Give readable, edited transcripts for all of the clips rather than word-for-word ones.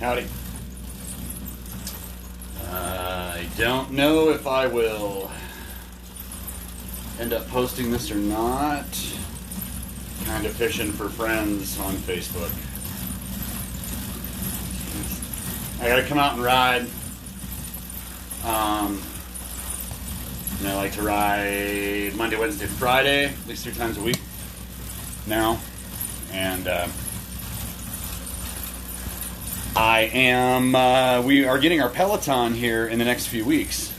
Howdy. I don't know if I will end up posting this or not. Kind of fishing for friends on Facebook. I gotta come out and ride. And I like to ride Monday, Wednesday, Friday, at least 3 times a week now. And we are getting our Peloton here in the next few weeks.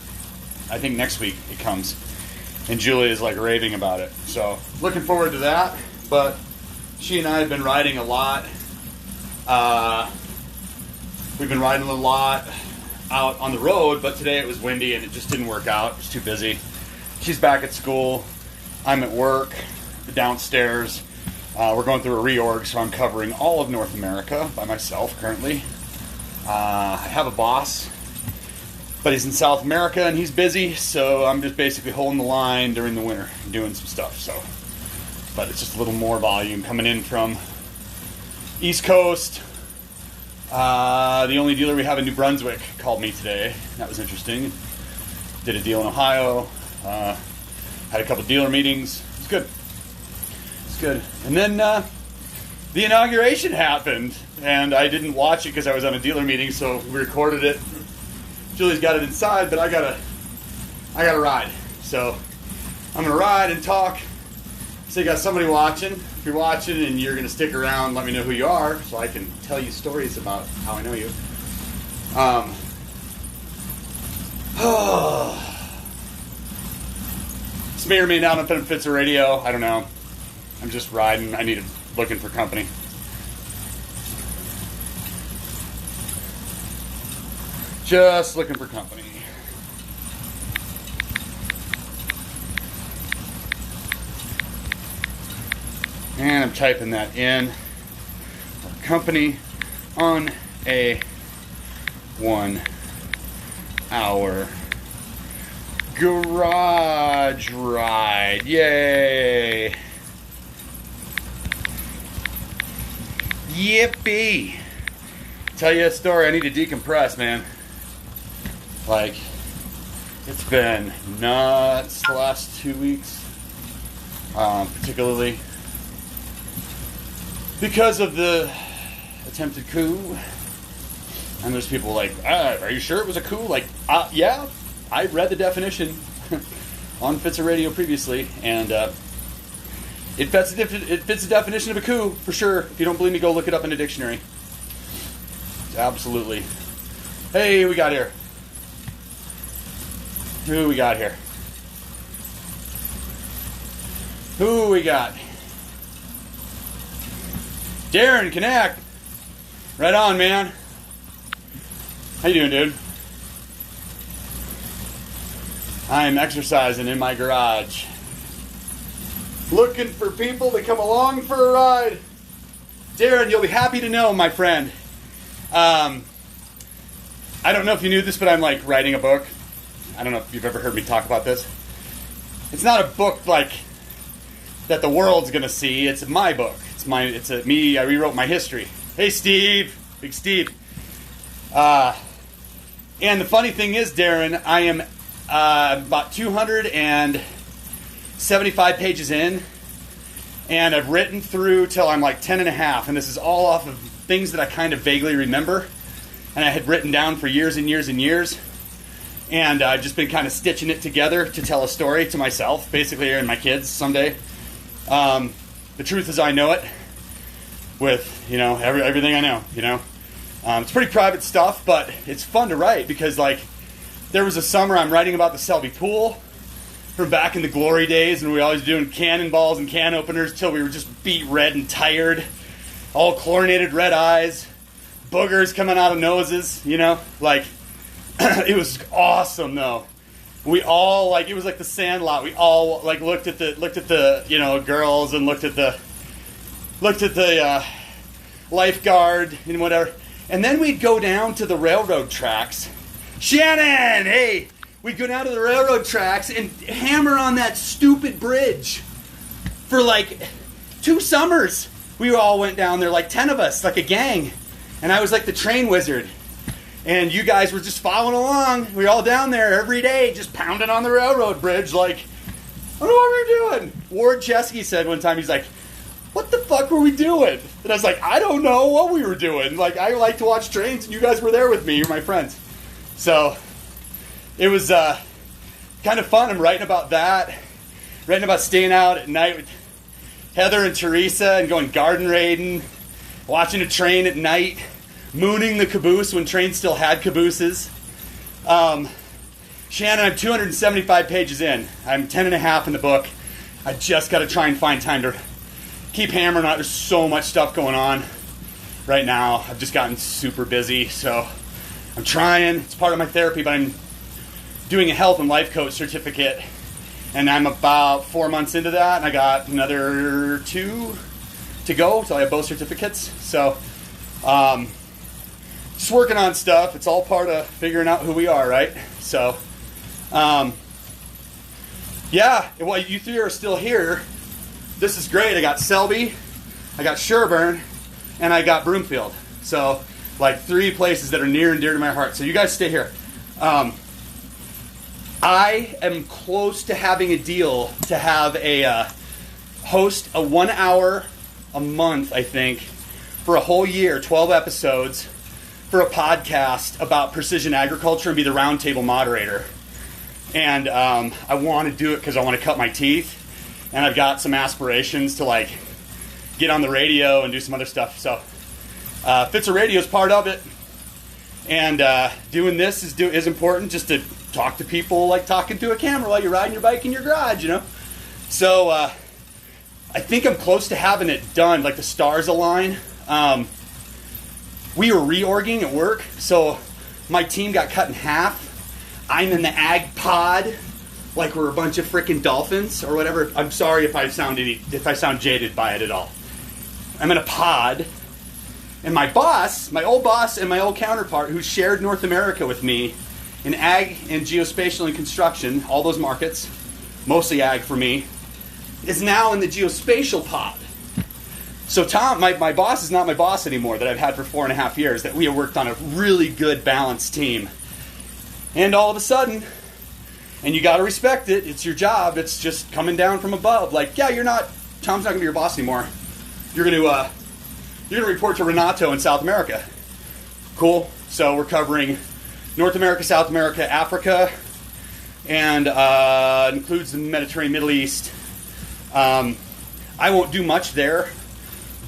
I think next week it comes. And Julie is like raving about it. So looking forward to that. But she and I have been riding a lot. We've been riding a lot out on the road, but today it was windy and it just didn't work out. It was too busy. She's back at school. I'm at work downstairs. We're going through a reorg, so I'm covering all of North America by myself currently. I have a boss, but he's in South America and he's busy, so I'm just basically holding the line during the winter, doing some stuff. So, but it's just a little more volume coming in from East Coast. The only dealer we have in New Brunswick called me today. That was interesting. Did a deal in Ohio. Had a couple dealer meetings. It's good. It's good. And then the inauguration happened, and I didn't watch it because I was on a dealer meeting, so we recorded it. Julie's got it inside, but I gotta ride. So I'm gonna ride and talk. So you got somebody watching. If you're watching and you're gonna stick around, let me know who you are so I can tell you stories about how I know you. This may or may not have been Pfitzer Radio. I don't know. I'm just riding. Looking for company. Just looking for company. And I'm typing that in. Company on a 1 hour garage ride. Yay. Yippee. Tell you a story. I need to decompress, man. Like, it's been nuts the last 2 weeks. Particularly because of the attempted coup. And there's people like, are you sure it was a coup? Like, yeah, I read the definition on Pfitzer Radio previously, and it fits the definition of a coup, for sure. If you don't believe me, go look it up in the dictionary. Absolutely. Hey, who we got here? Who we got here? Who we got? Darren, connect. Right on, man. How you doing, dude? I'm exercising in my garage. Looking for people to come along for a ride. Darren, you'll be happy to know, my friend. I don't know if you knew this, but I'm like writing a book. I don't know if you've ever heard me talk about this. It's not a book like that the world's gonna see. It's my book. It's me. I rewrote my history. Hey, Steve, big Steve. And the funny thing is, Darren, I am about 275 pages in, and I've written through till I'm like 10 and a half, and this is all off of things that I kind of vaguely remember, and I had written down for years and years and years, and I've just been kind of stitching it together to tell a story to myself, basically, and my kids someday. The truth is I know it with, everything I know, It's pretty private stuff, but it's fun to write because, like, there was a summer I'm writing about the Selby Pool from back in the glory days, and we were always doing cannonballs and can openers till we were just beat red and tired, all chlorinated red eyes, boogers coming out of noses, like, it was awesome, though. We all, like, it was like the Sandlot. We all, like, looked at the girls and looked at the lifeguard and whatever. And then we'd go down to the railroad tracks. Shannon, hey! We'd go down to the railroad tracks and hammer on that stupid bridge for like 2 summers. We all went down there, like 10 of us, like a gang. And I was like the train wizard. And you guys were just following along. We were all down there every day, just pounding on the railroad bridge like, I don't know what we were doing. Ward Chesky said one time, he's like, what the fuck were we doing? And I was like, I don't know what we were doing. Like, I like to watch trains, and you guys were there with me. You're my friends. So it was kind of fun. I'm writing about that, writing about staying out at night with Heather and Teresa and going garden raiding, watching a train at night, mooning the caboose when trains still had cabooses. Shannon, I'm 275 pages in. I'm 10 and a half in the book. I just got to try and find time to keep hammering on. There's so much stuff going on right now. I've just gotten super busy, so I'm trying. It's part of my therapy, but I'm doing a health and life coach certificate, and I'm about 4 months into that, and I got another 2 to go, so I have both certificates. So just working on stuff. It's all part of figuring out who we are, right? So yeah, well, you 3 are still here. This is great. I got Selby, I got Sherburne, and I got Broomfield. So, like 3 places that are near and dear to my heart. So you guys stay here. I am close to having a deal to have a host a 1 hour a month, I think, for a whole year, 12 episodes, for a podcast about precision agriculture and be the roundtable moderator. And I want to do it because I want to cut my teeth. And I've got some aspirations to like get on the radio and do some other stuff. So Pfitzer Radio is part of it. And doing this is important, just to talk to people like talking to a camera while you're riding your bike in your garage, you know? So I think I'm close to having it done, like the stars align. We were reorging at work, so my team got cut in half. I'm in the ag pod, like we're a bunch of freaking dolphins or whatever. I'm sorry if I sound jaded by it at all. I'm in a pod, and my boss, my old boss, and my old counterpart, who shared North America with me in ag and geospatial and construction, all those markets, mostly ag for me, is now in the geospatial pod. So Tom, my boss is not my boss anymore that I've had for 4.5 years, that we have worked on a really good balanced team. And all of a sudden, and you got to respect it, it's your job, it's just coming down from above. Like, yeah, Tom's not going to be your boss anymore. You're going to report to Renato in South America. Cool. So we're covering North America, South America, Africa, and includes the Mediterranean, Middle East. I won't do much there,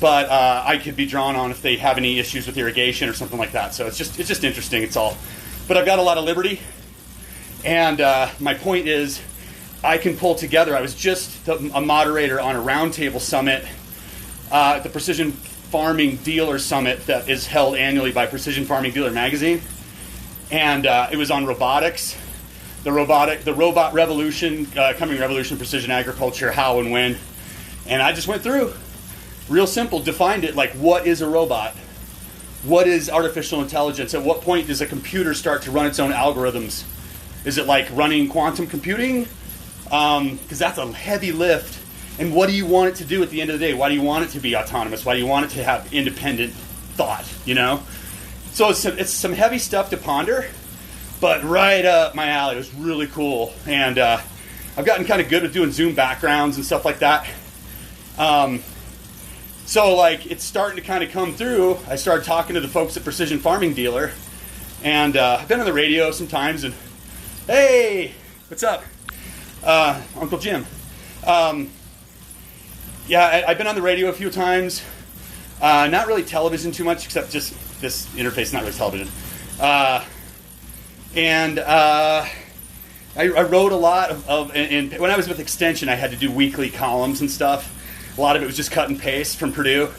but I could be drawn on if they have any issues with irrigation or something like that. So it's just interesting. It's all. But I've got a lot of liberty, and my point is, I can pull together. I was just a moderator on a roundtable summit, the Precision Farming Dealer Summit that is held annually by Precision Farming Dealer Magazine, and it was on robotics, the robot revolution, coming revolution, precision agriculture, how and when, and I just went through, real simple, defined it like, what is a robot? What is artificial intelligence? At what point does a computer start to run its own algorithms? Is it like running quantum computing? Because that's a heavy lift. And what do you want it to do at the end of the day? Why do you want it to be autonomous? Why do you want it to have independent thought, you know? So it's some heavy stuff to ponder, but right up my alley. It was really cool. And I've gotten kind of good at doing Zoom backgrounds and stuff like that. So like it's starting to kind of come through. I started talking to the folks at Precision Farming Dealer, and I've been on the radio sometimes, and hey, what's up? Uncle Jim. Yeah, I've been on the radio a few times. Not really television too much, except just this interface, not really television. And I wrote a lot of and when I was with Extension, I had to do weekly columns and stuff. A lot of it was just cut and paste from Purdue,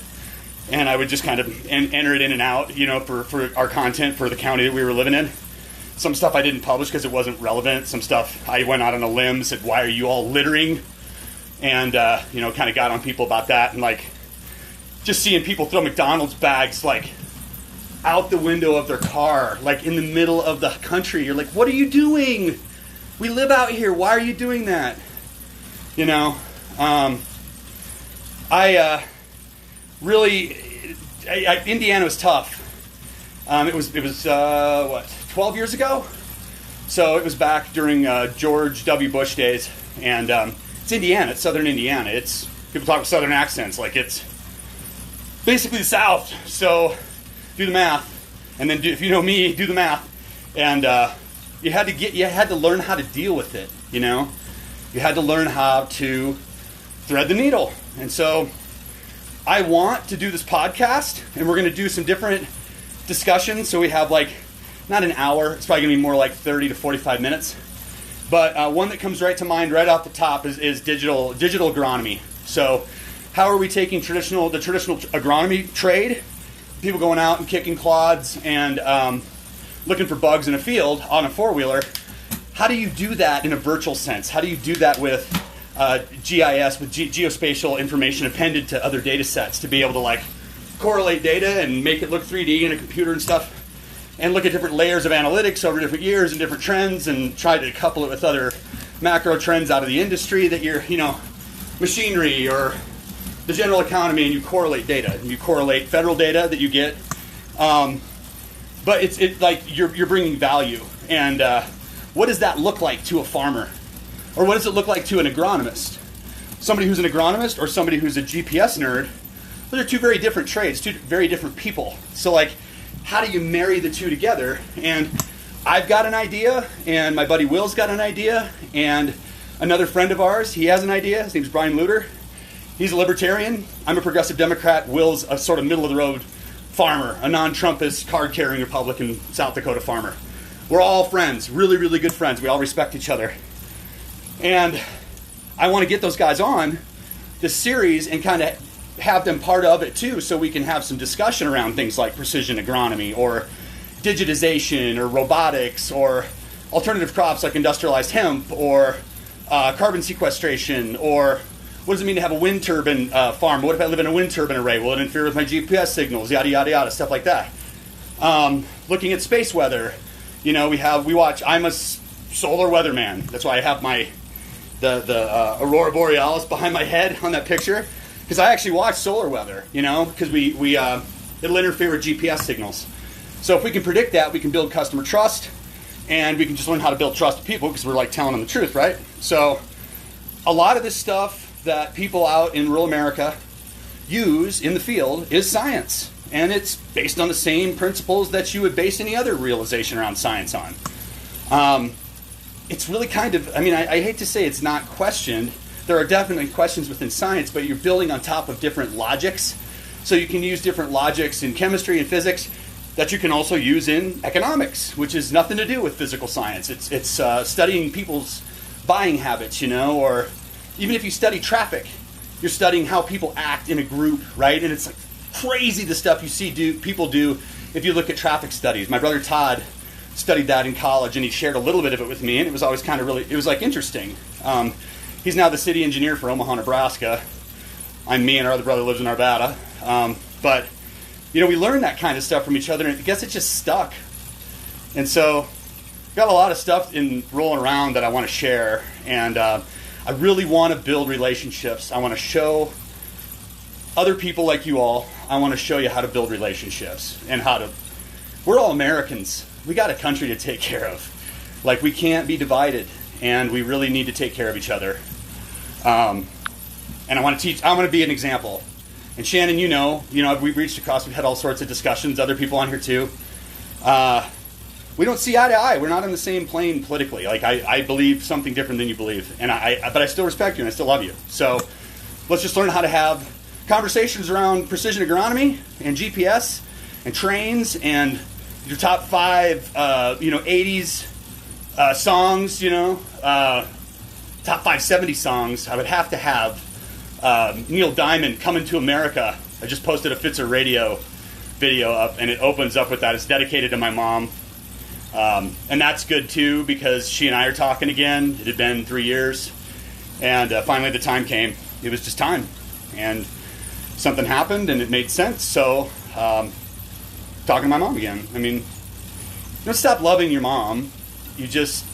and I would just kind of enter it in and out, you know, for our content for the county that we were living in. Some stuff I didn't publish because it wasn't relevant. Some stuff I went out on a limb, said, why are you all littering? And, you know, kind of got on people about that. And, like, just seeing people throw McDonald's bags, like, out the window of their car, like, in the middle of the country. You're like, what are you doing? We live out here. Why are you doing that? You know? Indiana was tough. It was 12 years ago? So it was back during George W. Bush days, and it's Indiana. It's southern Indiana. It's people talk with southern accents, like it's basically the South. So do the math, and then if you know me, do the math, and you had to learn how to deal with it. You know, you had to learn how to thread the needle, and so I want to do this podcast, and we're going to do some different discussions. So we have like. Not an hour. It's probably going to be more like 30 to 45 minutes. But one that comes right to mind right off the top is digital agronomy. So how are we taking the traditional agronomy trade, people going out and kicking clods and looking for bugs in a field on a four-wheeler, how do you do that in a virtual sense? How do you do that with GIS, with geospatial information appended to other data sets to be able to like correlate data and make it look 3D in a computer and stuff? And look at different layers of analytics over different years and different trends and try to couple it with other macro trends out of the industry that you're, machinery or the general economy, and you correlate data. You correlate federal data that you get. But it's like you're bringing value. And what does that look like to a farmer? Or what does it look like to an agronomist? Somebody who's an agronomist or somebody who's a GPS nerd, those are two very different trades, two very different people. So like, how do you marry the two together? And I've got an idea, and my buddy Will's got an idea, and another friend of ours, he has an idea. His name's Brian Luter. He's a libertarian. I'm a progressive Democrat. Will's a sort of middle-of-the-road farmer, a non-Trumpist, card-carrying Republican South Dakota farmer. We're all friends, really, really good friends. We all respect each other. And I want to get those guys on this series and kind of have them part of it too, so we can have some discussion around things like precision agronomy or digitization or robotics or alternative crops like industrialized hemp or carbon sequestration, or what does it mean to have a wind turbine farm? What if I live in a wind turbine array? Will it interfere with my GPS signals? Yada, yada, yada, stuff like that. Looking at space weather. We watch, I'm a solar weatherman. That's why I have the Aurora Borealis behind my head on that picture. Because I actually watch solar weather, because it'll interfere with GPS signals. So if we can predict that, we can build customer trust, and we can just learn how to build trust with people because we're like telling them the truth, right? So a lot of this stuff that people out in rural America use in the field is science, and it's based on the same principles that you would base any other realization around science on. It's really kind of, I hate to say it's not questioned. There are definitely questions within science, but you're building on top of different logics. So you can use different logics in chemistry and physics that you can also use in economics, which has nothing to do with physical science. It's studying people's buying habits, or even if you study traffic, you're studying how people act in a group, right? And it's like crazy the stuff you see people do if you look at traffic studies. My brother Todd studied that in college, and he shared a little bit of it with me, and it was always kind of really, it was like interesting. He's now the city engineer for Omaha, Nebraska. I'm me, and our other brother lives in Arvada. But we learn that kind of stuff from each other, and I guess it just stuck. And so I've got a lot of stuff rolling around that I want to share, and I really want to build relationships. I want to show other people like you all, I want to show you how to build relationships and we're all Americans. We got a country to take care of. Like, we can't be divided, and we really need to take care of each other. And I want to be an example. And Shannon, we've reached across, we've had all sorts of discussions, other people on here too. We don't see eye to eye. We're not on the same plane politically. Like, I believe something different than you believe. But I still respect you and I still love you. So let's just learn how to have conversations around precision agronomy and GPS and trains and your top 5, 80s songs, top 5 70s songs. I would have to have Neil Diamond, Coming to America. I just posted a Pfitzer Radio video up, and it opens up with that. It's dedicated to my mom. And that's good, too, because she and I are talking again. It had been 3 years. And finally the time came. It was just time. And something happened, and it made sense. So, talking to my mom again. I mean, don't stop loving your mom. You just...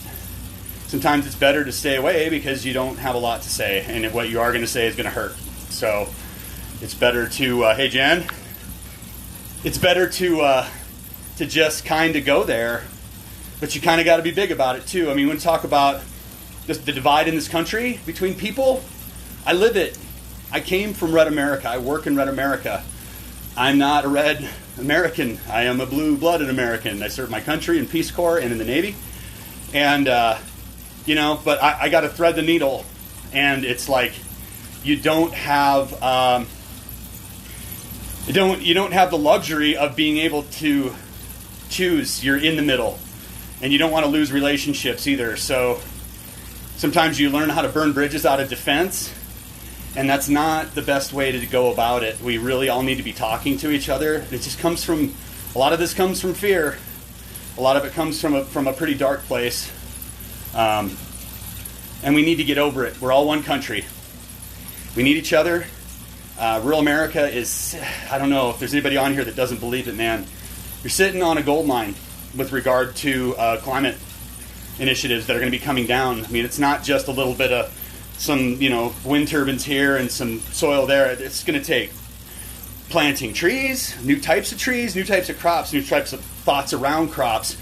Sometimes it's better to stay away because you don't have a lot to say, and what you are going to say is going to hurt. So it's better to, hey Jen, it's better to to just kind of go there, but you kind of got to be big about it too. I mean, when we talk about just the divide in this country between people, I live it. I came from red America. I work in red America. I'm not a red American. I am a blue-blooded American. I served my country in Peace Corps and in the Navy. And, but I got to thread the needle. And it's like you don't have you don't have the luxury of being able to choose. You're in the middle. And you don't want to lose relationships either. So sometimes you learn how to burn bridges out of defense. And that's not the best way to go about it. We really all need to be talking to each other. It just comes from, a lot of this comes from fear. A lot of it comes from a pretty dark place. And we need to get over it. We're all one country. We need each other. Rural America is, I don't know if there's anybody on here that doesn't believe it, man. You're sitting on a gold mine with regard to climate initiatives that are going to be coming down. I mean, it's not just a little bit of some, wind turbines here and some soil there. It's going to take planting trees, new types of trees, new types of crops, new types of thoughts around crops,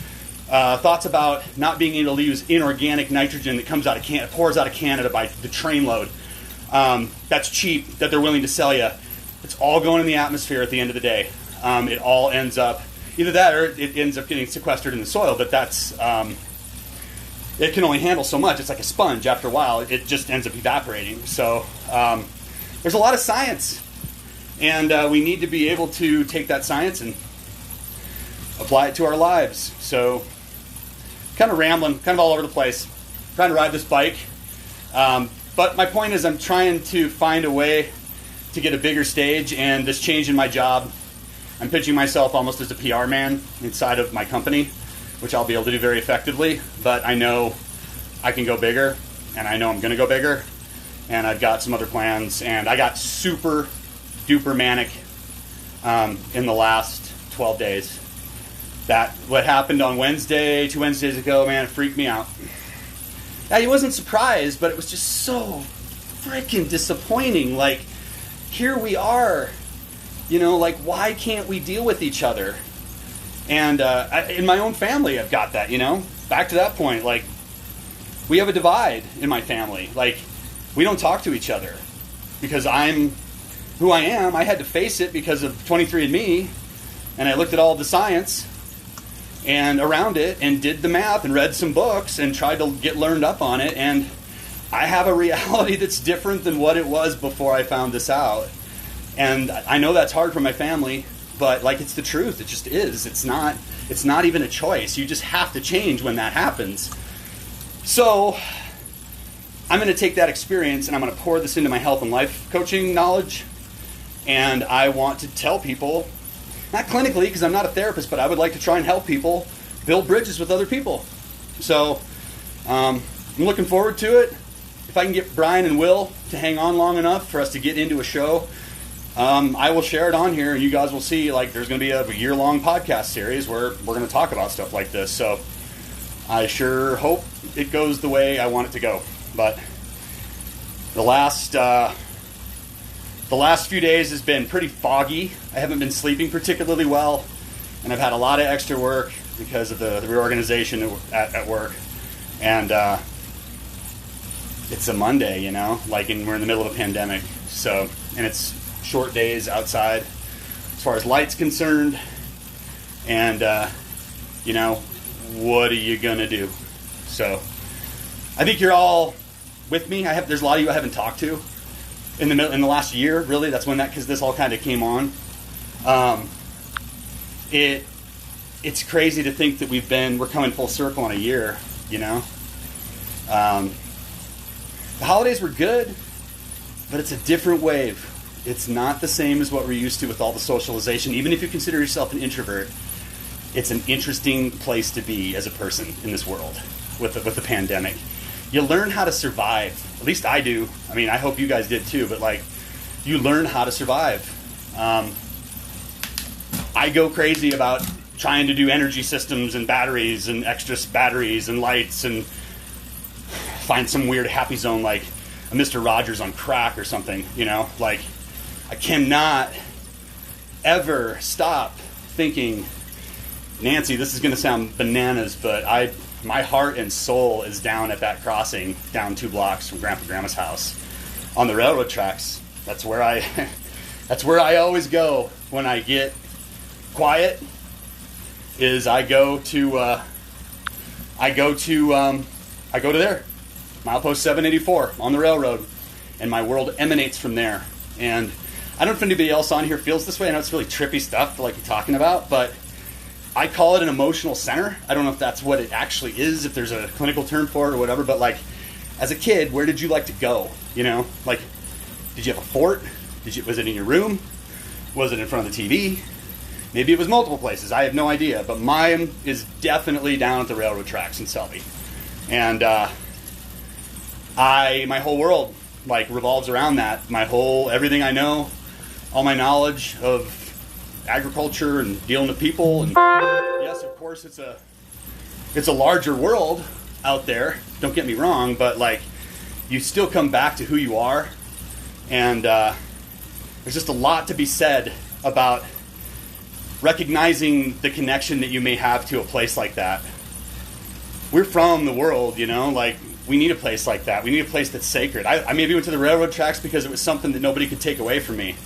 thoughts about not being able to use inorganic nitrogen that comes out of pours out of Canada by the trainload. That's cheap, that they're willing to sell you. It's all going in the atmosphere at the end of the day. It all ends up, either that or it ends up getting sequestered in the soil, but that's... it can only handle so much. It's like a sponge. After a while, it just ends up evaporating. So there's a lot of science. And we need to be able to take that science and apply it to our lives. So kind of rambling, kind of all over the place. Trying to ride this bike. But my point is I'm trying to find a way to get a bigger stage. And this change in my job, I'm pitching myself almost as a PR man inside of my company, which I'll be able to do very effectively, but I know I can go bigger, and I know I'm going to go bigger, and I've got some other plans, and I got super duper manic in the last 12 days. What happened on Wednesday, 2 Wednesdays ago, man, it freaked me out. I wasn't surprised, but it was just so freaking disappointing. Like, here we are, why can't we deal with each other? And in my own family, I've got that, Back to that point, like, we have a divide in my family. Like, we don't talk to each other. Because I'm who I am. I had to face it because of 23andMe. And I looked at all the science and around it and did the math and read some books and tried to get learned up on it. And I have a reality that's different than what it was before I found this out. And I know that's hard for my family. But it's the truth. It just is. It's not even a choice. You just have to change when that happens. So I'm going to take that experience and I'm going to pour this into my health and life coaching knowledge. And I want to tell people, not clinically because I'm not a therapist, but I would like to try and help people build bridges with other people. So I'm looking forward to it. If I can get Brian and Will to hang on long enough for us to get into a show, I will share it on here, and you guys will see, there's going to be a year-long podcast series where we're going to talk about stuff like this. So I sure hope it goes the way I want it to go. But the last few days has been pretty foggy. I haven't been sleeping particularly well, and I've had a lot of extra work because of the reorganization at work. And it's a Monday, we're in the middle of a pandemic. So, and it's short days outside as far as light's concerned, and what are you gonna do? So I think you're all with me. There's a lot of you I haven't talked to in the last year, really. That's when because this all kind of came on. It's crazy to think that we're coming full circle in a year. The holidays were good, but it's a different wave. It's not the same as what we're used to with all the socialization. Even if you consider yourself an introvert, it's an interesting place to be as a person in this world with the pandemic. You learn how to survive. At least I do. I mean, I hope you guys did too, but you learn how to survive. I go crazy about trying to do energy systems and batteries and extra batteries and lights and find some weird happy zone like a Mr. Rogers on crack or something, I cannot ever stop thinking Nancy, this is going to sound bananas, but my heart and soul is down at that crossing, down 2 blocks from Grandpa Grandma's house, on the railroad tracks. That's where I, that's where I always go when I get quiet. Is I go to there, milepost 784 on the railroad, and my world emanates from there. And I don't know if anybody else on here feels this way. I know it's really trippy stuff like you're talking about, but I call it an emotional center. I don't know if that's what it actually is, if there's a clinical term for it or whatever, but like, as a kid, where did you like to go? You know, like, did you have a fort? Was it in your room? Was it in front of the TV? Maybe it was multiple places. I have no idea, but mine is definitely down at the railroad tracks in Selby. And my whole world like revolves around that. Everything I know, all my knowledge of agriculture and dealing with people. And yes, of course, it's a larger world out there. Don't get me wrong, but like, you still come back to who you are. And there's just a lot to be said about recognizing the connection that you may have to a place like that. We're from the world, you know, like, we need a place like that. We need a place that's sacred. I maybe went to the railroad tracks because it was something that nobody could take away from me.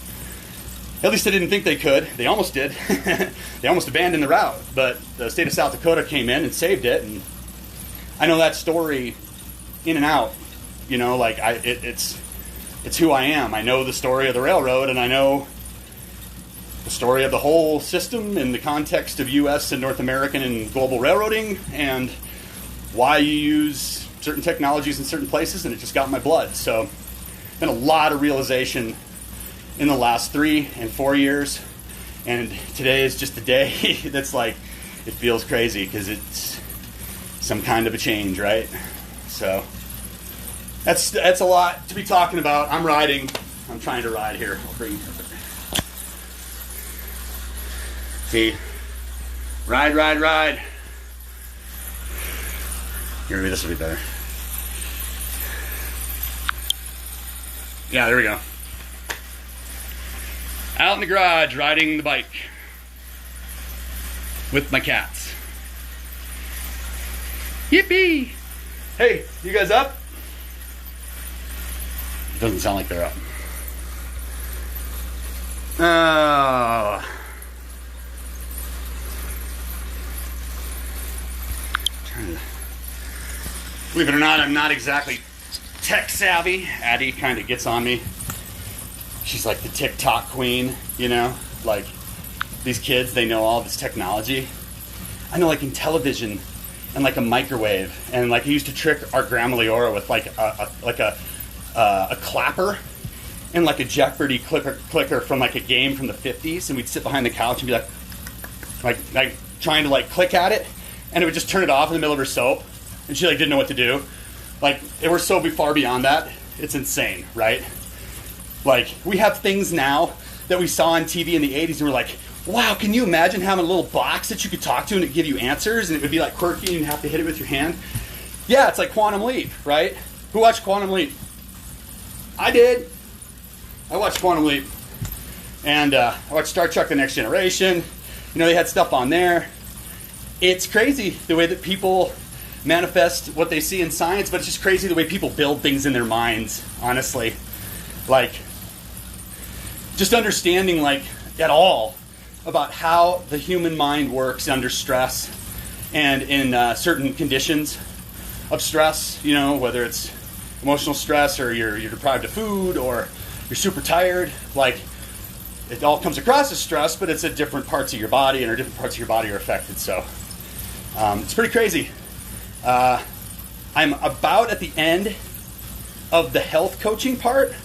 At least I didn't think they could. They almost did. They almost abandoned the route, but the state of South Dakota came in and saved it, and I know that story in and out. You know, like, it's who I am. I know the story of the railroad, and I know the story of the whole system in the context of U.S. and North American and global railroading, and why you use certain technologies in certain places, and it just got in my blood. So, been a lot of realization in the last 3 and 4 years, and today is just the day that's like, it feels crazy because it's some kind of a change, right? So that's a lot to be talking about. I'm trying to ride here. I'll bring you up. See, ride. Here, maybe this will be better. Yeah, there we go. Out in the garage, riding the bike with my cats. Yippee! Hey, you guys up? Doesn't sound like they're up. Oh. Believe it or not, I'm not exactly tech savvy. Addie kind of gets on me. She's like the TikTok queen, you know? Like, these kids, they know all this technology. I know, like, in television and like a microwave, and like I used to trick our grandma Leora with like a clapper and like a Jeopardy clicker from like a game from the 50s, and we'd sit behind the couch and be like trying to like click at it, and it would just turn it off in the middle of her soap, and she like didn't know what to do. Like, we're so far beyond that. It's insane, right? Like, we have things now that we saw on TV in the 80s, and we're like, wow, can you imagine having a little box that you could talk to and it'd give you answers, and it would be like quirky and you'd have to hit it with your hand? Yeah, it's like Quantum Leap, right? Who watched Quantum Leap? I did. I watched Quantum Leap. And I watched Star Trek The Next Generation. You know, they had stuff on there. It's crazy the way that people manifest what they see in science, but it's just crazy the way people build things in their minds, honestly. Like, just understanding, like, at all about how the human mind works under stress and in certain conditions of stress, you know, whether it's emotional stress or you're deprived of food or you're super tired. Like, it all comes across as stress, but it's at different parts of your body, and different parts of your body are affected. So it's pretty crazy. I'm about at the end of the health coaching part.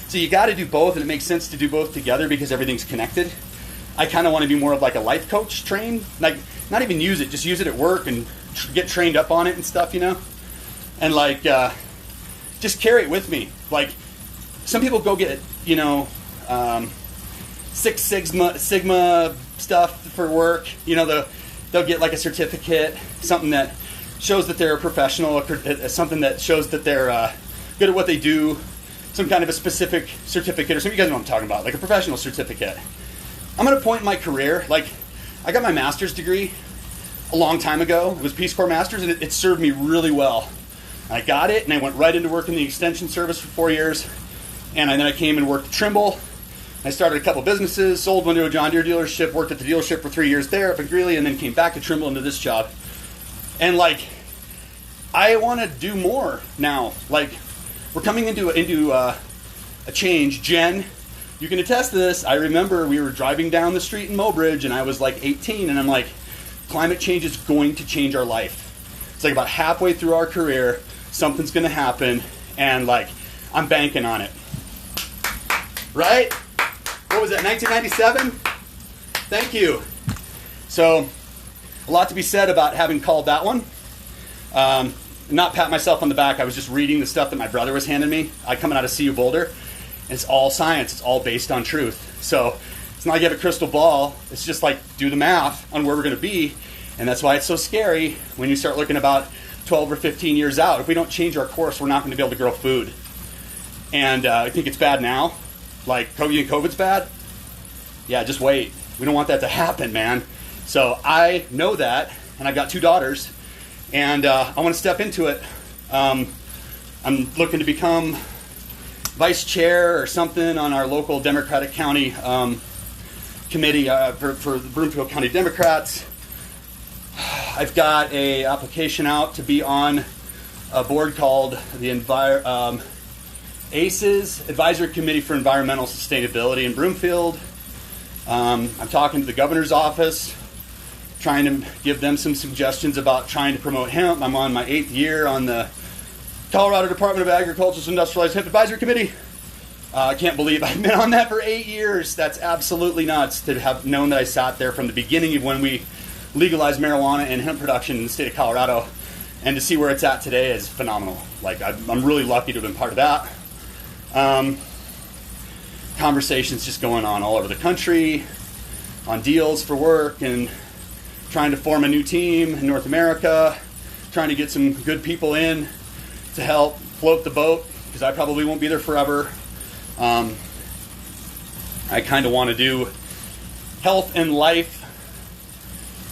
So you got to do both, and it makes sense to do both together because everything's connected. I kind of want to be more of like a life coach trained, like not even use it, just use it at work and get trained up on it and stuff, you know? And like, just carry it with me. Like, some people go get, you know, Six Sigma stuff for work. You know, they'll get like a certificate, something that shows that they're a professional, something that shows that they're good at what they do, some kind of a specific certificate, or something. You guys know what I'm talking about, like a professional certificate. I'm at a point in my career, like, I got my master's degree a long time ago. It was Peace Corps Masters, and it served me really well. I got it, and I went right into work in the Extension Service for 4 years. And then I came and worked at Trimble. I started a couple businesses, sold one to a John Deere dealership, worked at the dealership for 3 years there up in Greeley, and then came back to Trimble into this job. And I want to do more now. We're coming into a change. Jen, you can attest to this. I remember we were driving down the street in Mobridge, and I was 18, and I'm like, climate change is going to change our life. It's about halfway through our career, something's going to happen, and I'm banking on it. Right? What was that, 1997? Thank you. So, a lot to be said about having called that one. Not pat myself on the back, I was just reading the stuff that my brother was handing me. Coming out of CU Boulder, and it's all science, it's all based on truth. So, it's not like you have a crystal ball, it's just do the math on where we're going to be, and that's why it's so scary when you start looking about 12 or 15 years out. If we don't change our course, we're not going to be able to grow food. And I think it's bad now. COVID's bad? Yeah, just wait. We don't want that to happen, man. So I know that, and I've got 2 daughters, and I want to step into it. I'm looking to become vice chair or something on our local Democratic County committee for the Broomfield County Democrats. I've got a application out to be on a board called the ACES, Advisory Committee for Environmental Sustainability in Broomfield. I'm talking to the governor's office, trying to give them some suggestions about trying to promote hemp. I'm on my 8th year on the Colorado Department of Agriculture's Industrialized Hemp Advisory Committee. I can't believe I've been on that for 8 years. That's absolutely nuts to have known that I sat there from the beginning of when we legalized marijuana and hemp production in the state of Colorado, and to see where it's at today is phenomenal. I'm really lucky to have been part of that. Conversations just going on all over the country on deals for work and trying to form a new team in North America, trying to get some good people in to help float the boat, because I probably won't be there forever. I kind of want to do health and life.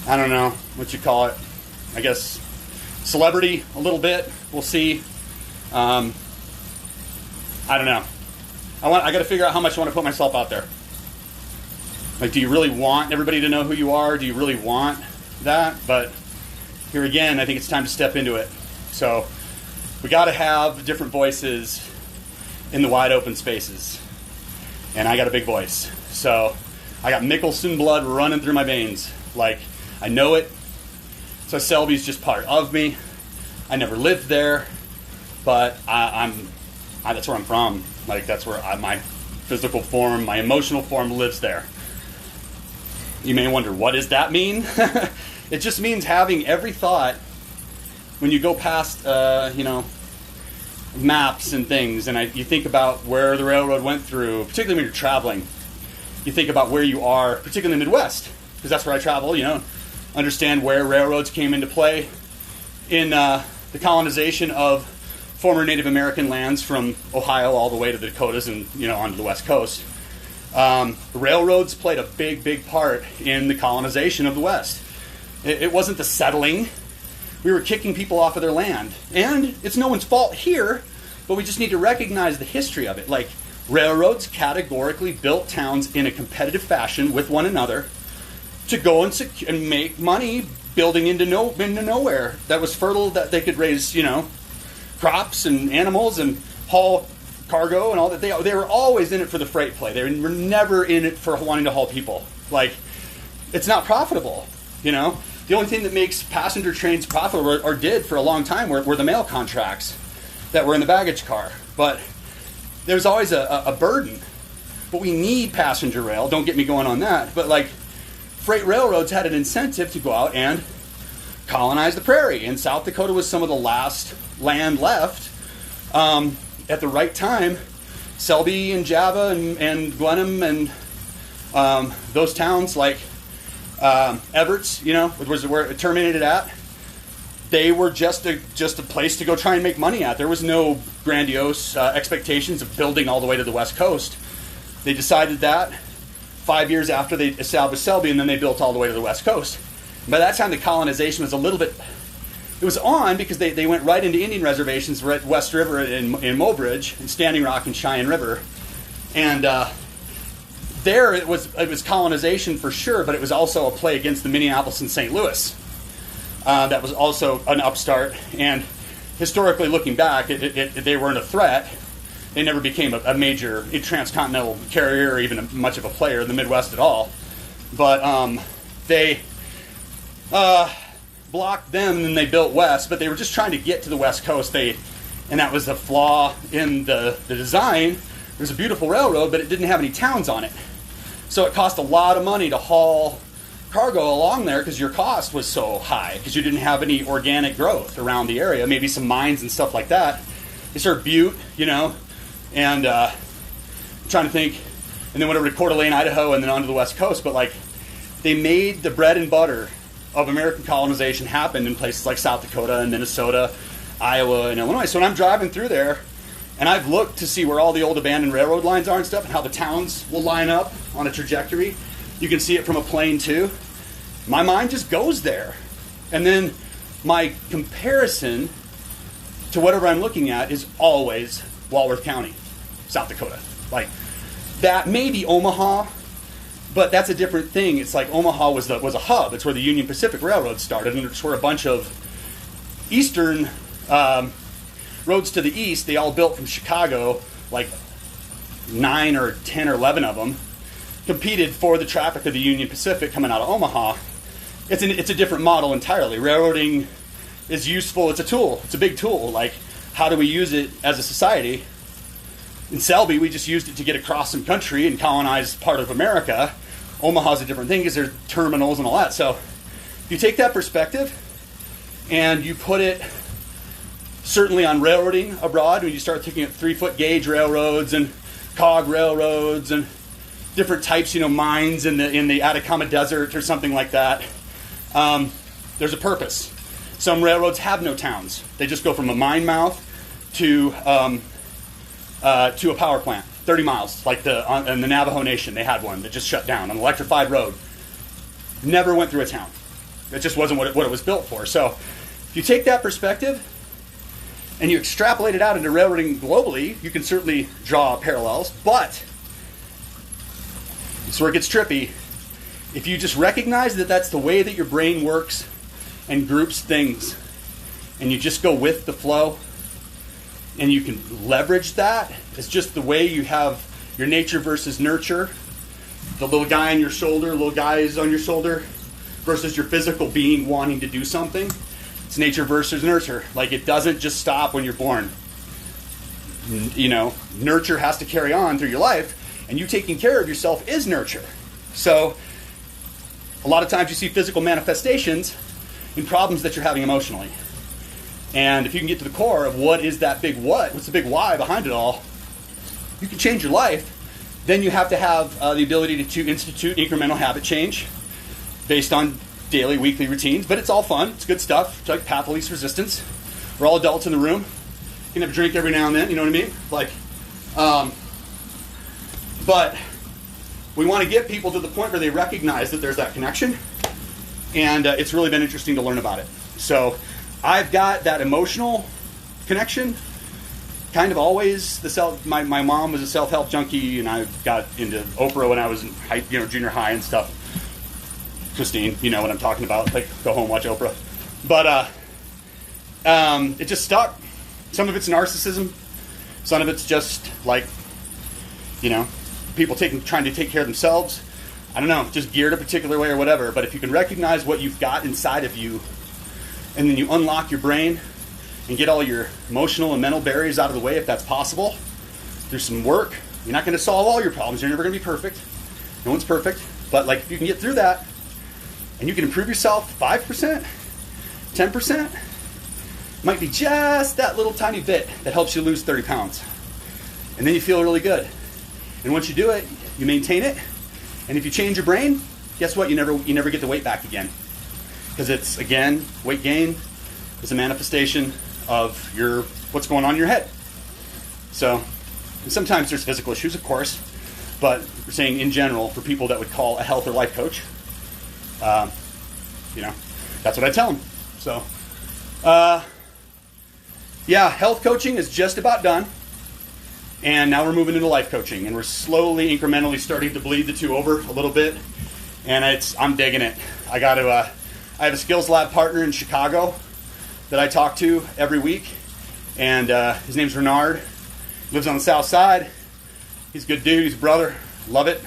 I don't know what you call it. I guess celebrity a little bit. We'll see. I don't know. I got to figure out how much I want to put myself out there. Do you really want everybody to know who you are? Do you really want that? But here again, I think it's time to step into it. So we got to have different voices in the wide open spaces. And I got a big voice. So I got Mickelson blood running through my veins. I know it. So Selby's just part of me. I never lived there, but that's where I'm from. That's where my physical form, my emotional form lives there. You may wonder, what does that mean? It just means having every thought when you go past, maps and things, and you think about where the railroad went through, particularly when you're traveling. You think about where you are, particularly in the Midwest, because that's where I travel, understand where railroads came into play in the colonization of former Native American lands from Ohio all the way to the Dakotas and onto the West Coast. The railroads played a big part in the colonization of the West. It wasn't the settling. We were kicking people off of their land. And it's no one's fault here, but we just need to recognize the history of it. Railroads categorically built towns in a competitive fashion with one another to go and make money building into nowhere that was fertile, that they could raise, crops and animals and haul cargo and all that. They were always in it for the freight play. They were never in it for wanting to haul people. It's not profitable, The only thing that makes passenger trains profitable, or did for a long time, were the mail contracts that were in the baggage car. But there was always a burden. But we need passenger rail. Don't get me going on that. But freight railroads had an incentive to go out and colonize the prairie. And South Dakota was some of the last land left. At the right time, Selby and Java and Glenham and those towns Everett's, was where it terminated at. They were just a place to go try and make money at. There was no grandiose expectations of building all the way to the West Coast. They decided that 5 years after they established Selby, and then they built all the way to the West Coast. By that time, the colonization was a little bit, it was on because they went right into Indian reservations right at West River in Mobridge, and Standing Rock and Cheyenne River. And there it was colonization for sure, but it was also a play against the Minneapolis and St. Louis. That was also an upstart. And historically looking back, they weren't a threat. They never became a major transcontinental carrier or even much of a player in the Midwest at all. But they blocked them and then they built west, but they were just trying to get to the West Coast. And that was a flaw in the design. It was a beautiful railroad, but it didn't have any towns on it. So it cost a lot of money to haul cargo along there because your cost was so high because you didn't have any organic growth around the area, maybe some mines and stuff like that. They served Butte, and I'm trying to think, and then went over to Coeur d'Alene, Idaho, and then onto the West Coast. But like, they made the bread and butter of American colonization happen in places like South Dakota and Minnesota, Iowa, and Illinois. So when I'm driving through there, and I've looked to see where all the old abandoned railroad lines are and stuff, and how the towns will line up on a trajectory. You can see it from a plane too. My mind just goes there. And then my comparison to whatever I'm looking at is always Walworth County, South Dakota. Like, that may be Omaha, but that's a different thing. It's like Omaha was a hub. It's where the Union Pacific Railroad started, and it's where a bunch of eastern roads to the east, they all built from Chicago, like 9 or 10 or 11 of them, competed for the traffic of the Union Pacific coming out of Omaha. It's a different model entirely. Railroading is useful. It's a tool. It's a big tool. Like, how do we use it as a society? In Selby, we just used it to get across some country and colonize part of America. Omaha's a different thing because there's terminals and all that. So if you take that perspective and you put it certainly on railroading abroad, when you start looking at 3-foot gauge railroads and cog railroads and different types, mines in the Atacama Desert or something like that, there's a purpose. Some railroads have no towns. They just go from a mine mouth to a power plant, 30 miles, like in the Navajo Nation. They had one that just shut down, an electrified road. Never went through a town. It just wasn't what it was built for. So if you take that perspective and you extrapolate it out into railroading globally, you can certainly draw parallels, but it's where it gets trippy. If you just recognize that that's the way that your brain works and groups things, and you just go with the flow, and you can leverage that as just the way you have your nature versus nurture, the little guy on your shoulder, little guys on your shoulder, versus your physical being wanting to do something. It's nature versus nurture. Like, it doesn't just stop when you're born. Nurture has to carry on through your life, and you taking care of yourself is nurture. So a lot of times you see physical manifestations in problems that you're having emotionally. And if you can get to the core of what is that big what's the big why behind it all, you can change your life. Then you have to have the ability to institute incremental habit change based on daily, weekly routines. But it's all fun. It's good stuff. It's like path of least resistance. We're all adults in the room. You can have a drink every now and then, you know what I mean? Like, but we want to get people to the point where they recognize that there's that connection. And it's really been interesting to learn about it. So I've got that emotional connection. Kind of always. My mom was a self-help junkie, and I got into Oprah when I was in junior high and stuff. Christine, you know what I'm talking about. Like, go home, watch Oprah. But it just stuck. Some of it's narcissism. Some of it's just like, people trying to take care of themselves. I don't know, just geared a particular way or whatever. But if you can recognize what you've got inside of you, and then you unlock your brain and get all your emotional and mental barriers out of the way, if that's possible, through some work. You're not going to solve all your problems. You're never going to be perfect. No one's perfect. But like, if you can get through that, and you can improve yourself 5%, 10%, might be just that little tiny bit that helps you lose 30 pounds. And then you feel really good. And once you do it, you maintain it. And if you change your brain, guess what? You never get the weight back again. Because it's, again, weight gain is a manifestation of what's going on in your head. So, and sometimes there's physical issues, of course, but we're saying in general, for people that would call a health or life coach, That's what I tell them. So, yeah, health coaching is just about done. And now we're moving into life coaching, and we're slowly, incrementally starting to bleed the two over a little bit. And I'm digging it. I have a skills lab partner in Chicago that I talk to every week, and his name's Renard. Lives on the south side. He's a good dude. He's a brother. Love it.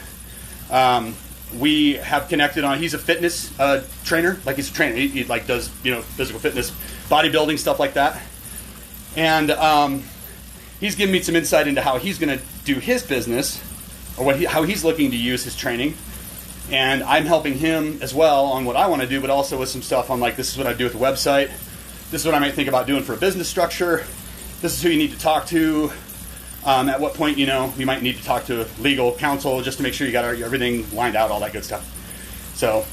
We have connected on. He's a fitness trainer. Like, he's a trainer. He like does physical fitness, bodybuilding, stuff like that. And he's given me some insight into how he's going to do his business, or how he's looking to use his training. And I'm helping him as well on what I want to do, but also with some stuff on, like, this is what I do with the website. This is what I might think about doing for a business structure. This is who you need to talk to. At what point, you might need to talk to legal counsel just to make sure you got everything lined out, all that good stuff. So,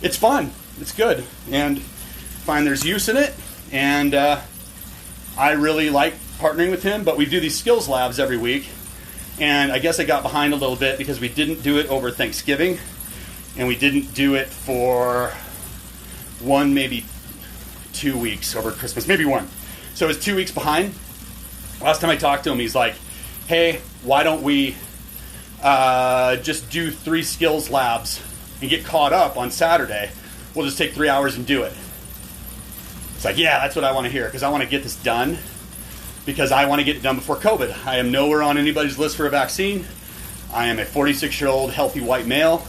it's fun. It's good. And find there's use in it. And I really like partnering with him, but we do these skills labs every week. And I guess I got behind a little bit because we didn't do it over Thanksgiving, and we didn't do it for maybe 2 weeks over Christmas, maybe one. So it was 2 weeks behind. Last time I talked to him, he's like, hey, why don't we just do 3 skills labs and get caught up on Saturday? We'll just take 3 hours and do it. It's like, yeah, that's what I want to hear, because I want to get this done, because I want to get it done before COVID. I am nowhere on anybody's list for a vaccine. I am a 46-year-old healthy white male.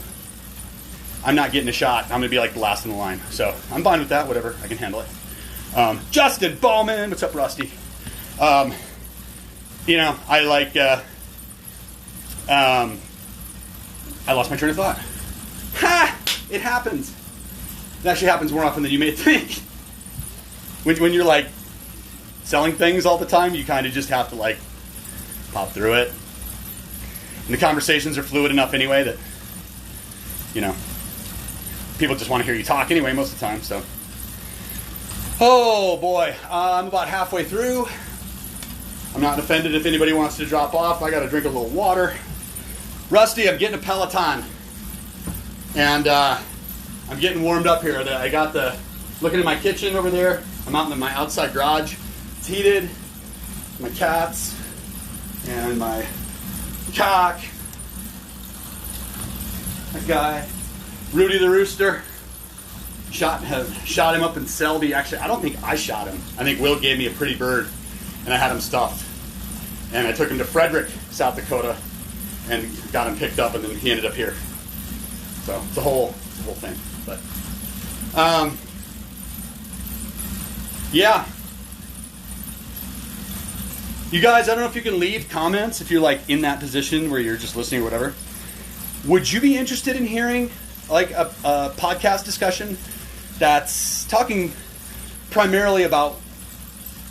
I'm not getting a shot. I'm going to be like the last in the line. So I'm fine with that, whatever. I can handle it. Justin Bowman, what's up, Rusty? I like, I lost my train of thought. Ha! It happens. It actually happens more often than you may think. When you're, like, selling things all the time, you kind of just have to, like, pop through it. And the conversations are fluid enough anyway that, people just want to hear you talk anyway most of the time, so. Oh, boy. I'm about halfway through. I'm not offended if anybody wants to drop off. I got to drink a little water. Rusty, I'm getting a Peloton. And I'm getting warmed up here. I got looking at my kitchen over there. I'm out in my outside garage. It's heated. My cats and my cock. That guy, Rudy the Rooster. Shot him up in Selby. Actually, I don't think I shot him. I think Will gave me a pretty bird, and I had him stuffed. And I took him to Frederick, South Dakota, and got him picked up, and then he ended up here. So it's a whole thing. But yeah. You guys, I don't know if you can leave comments if you're like in that position where you're just listening or whatever. Would you be interested in hearing like a podcast discussion that's talking primarily about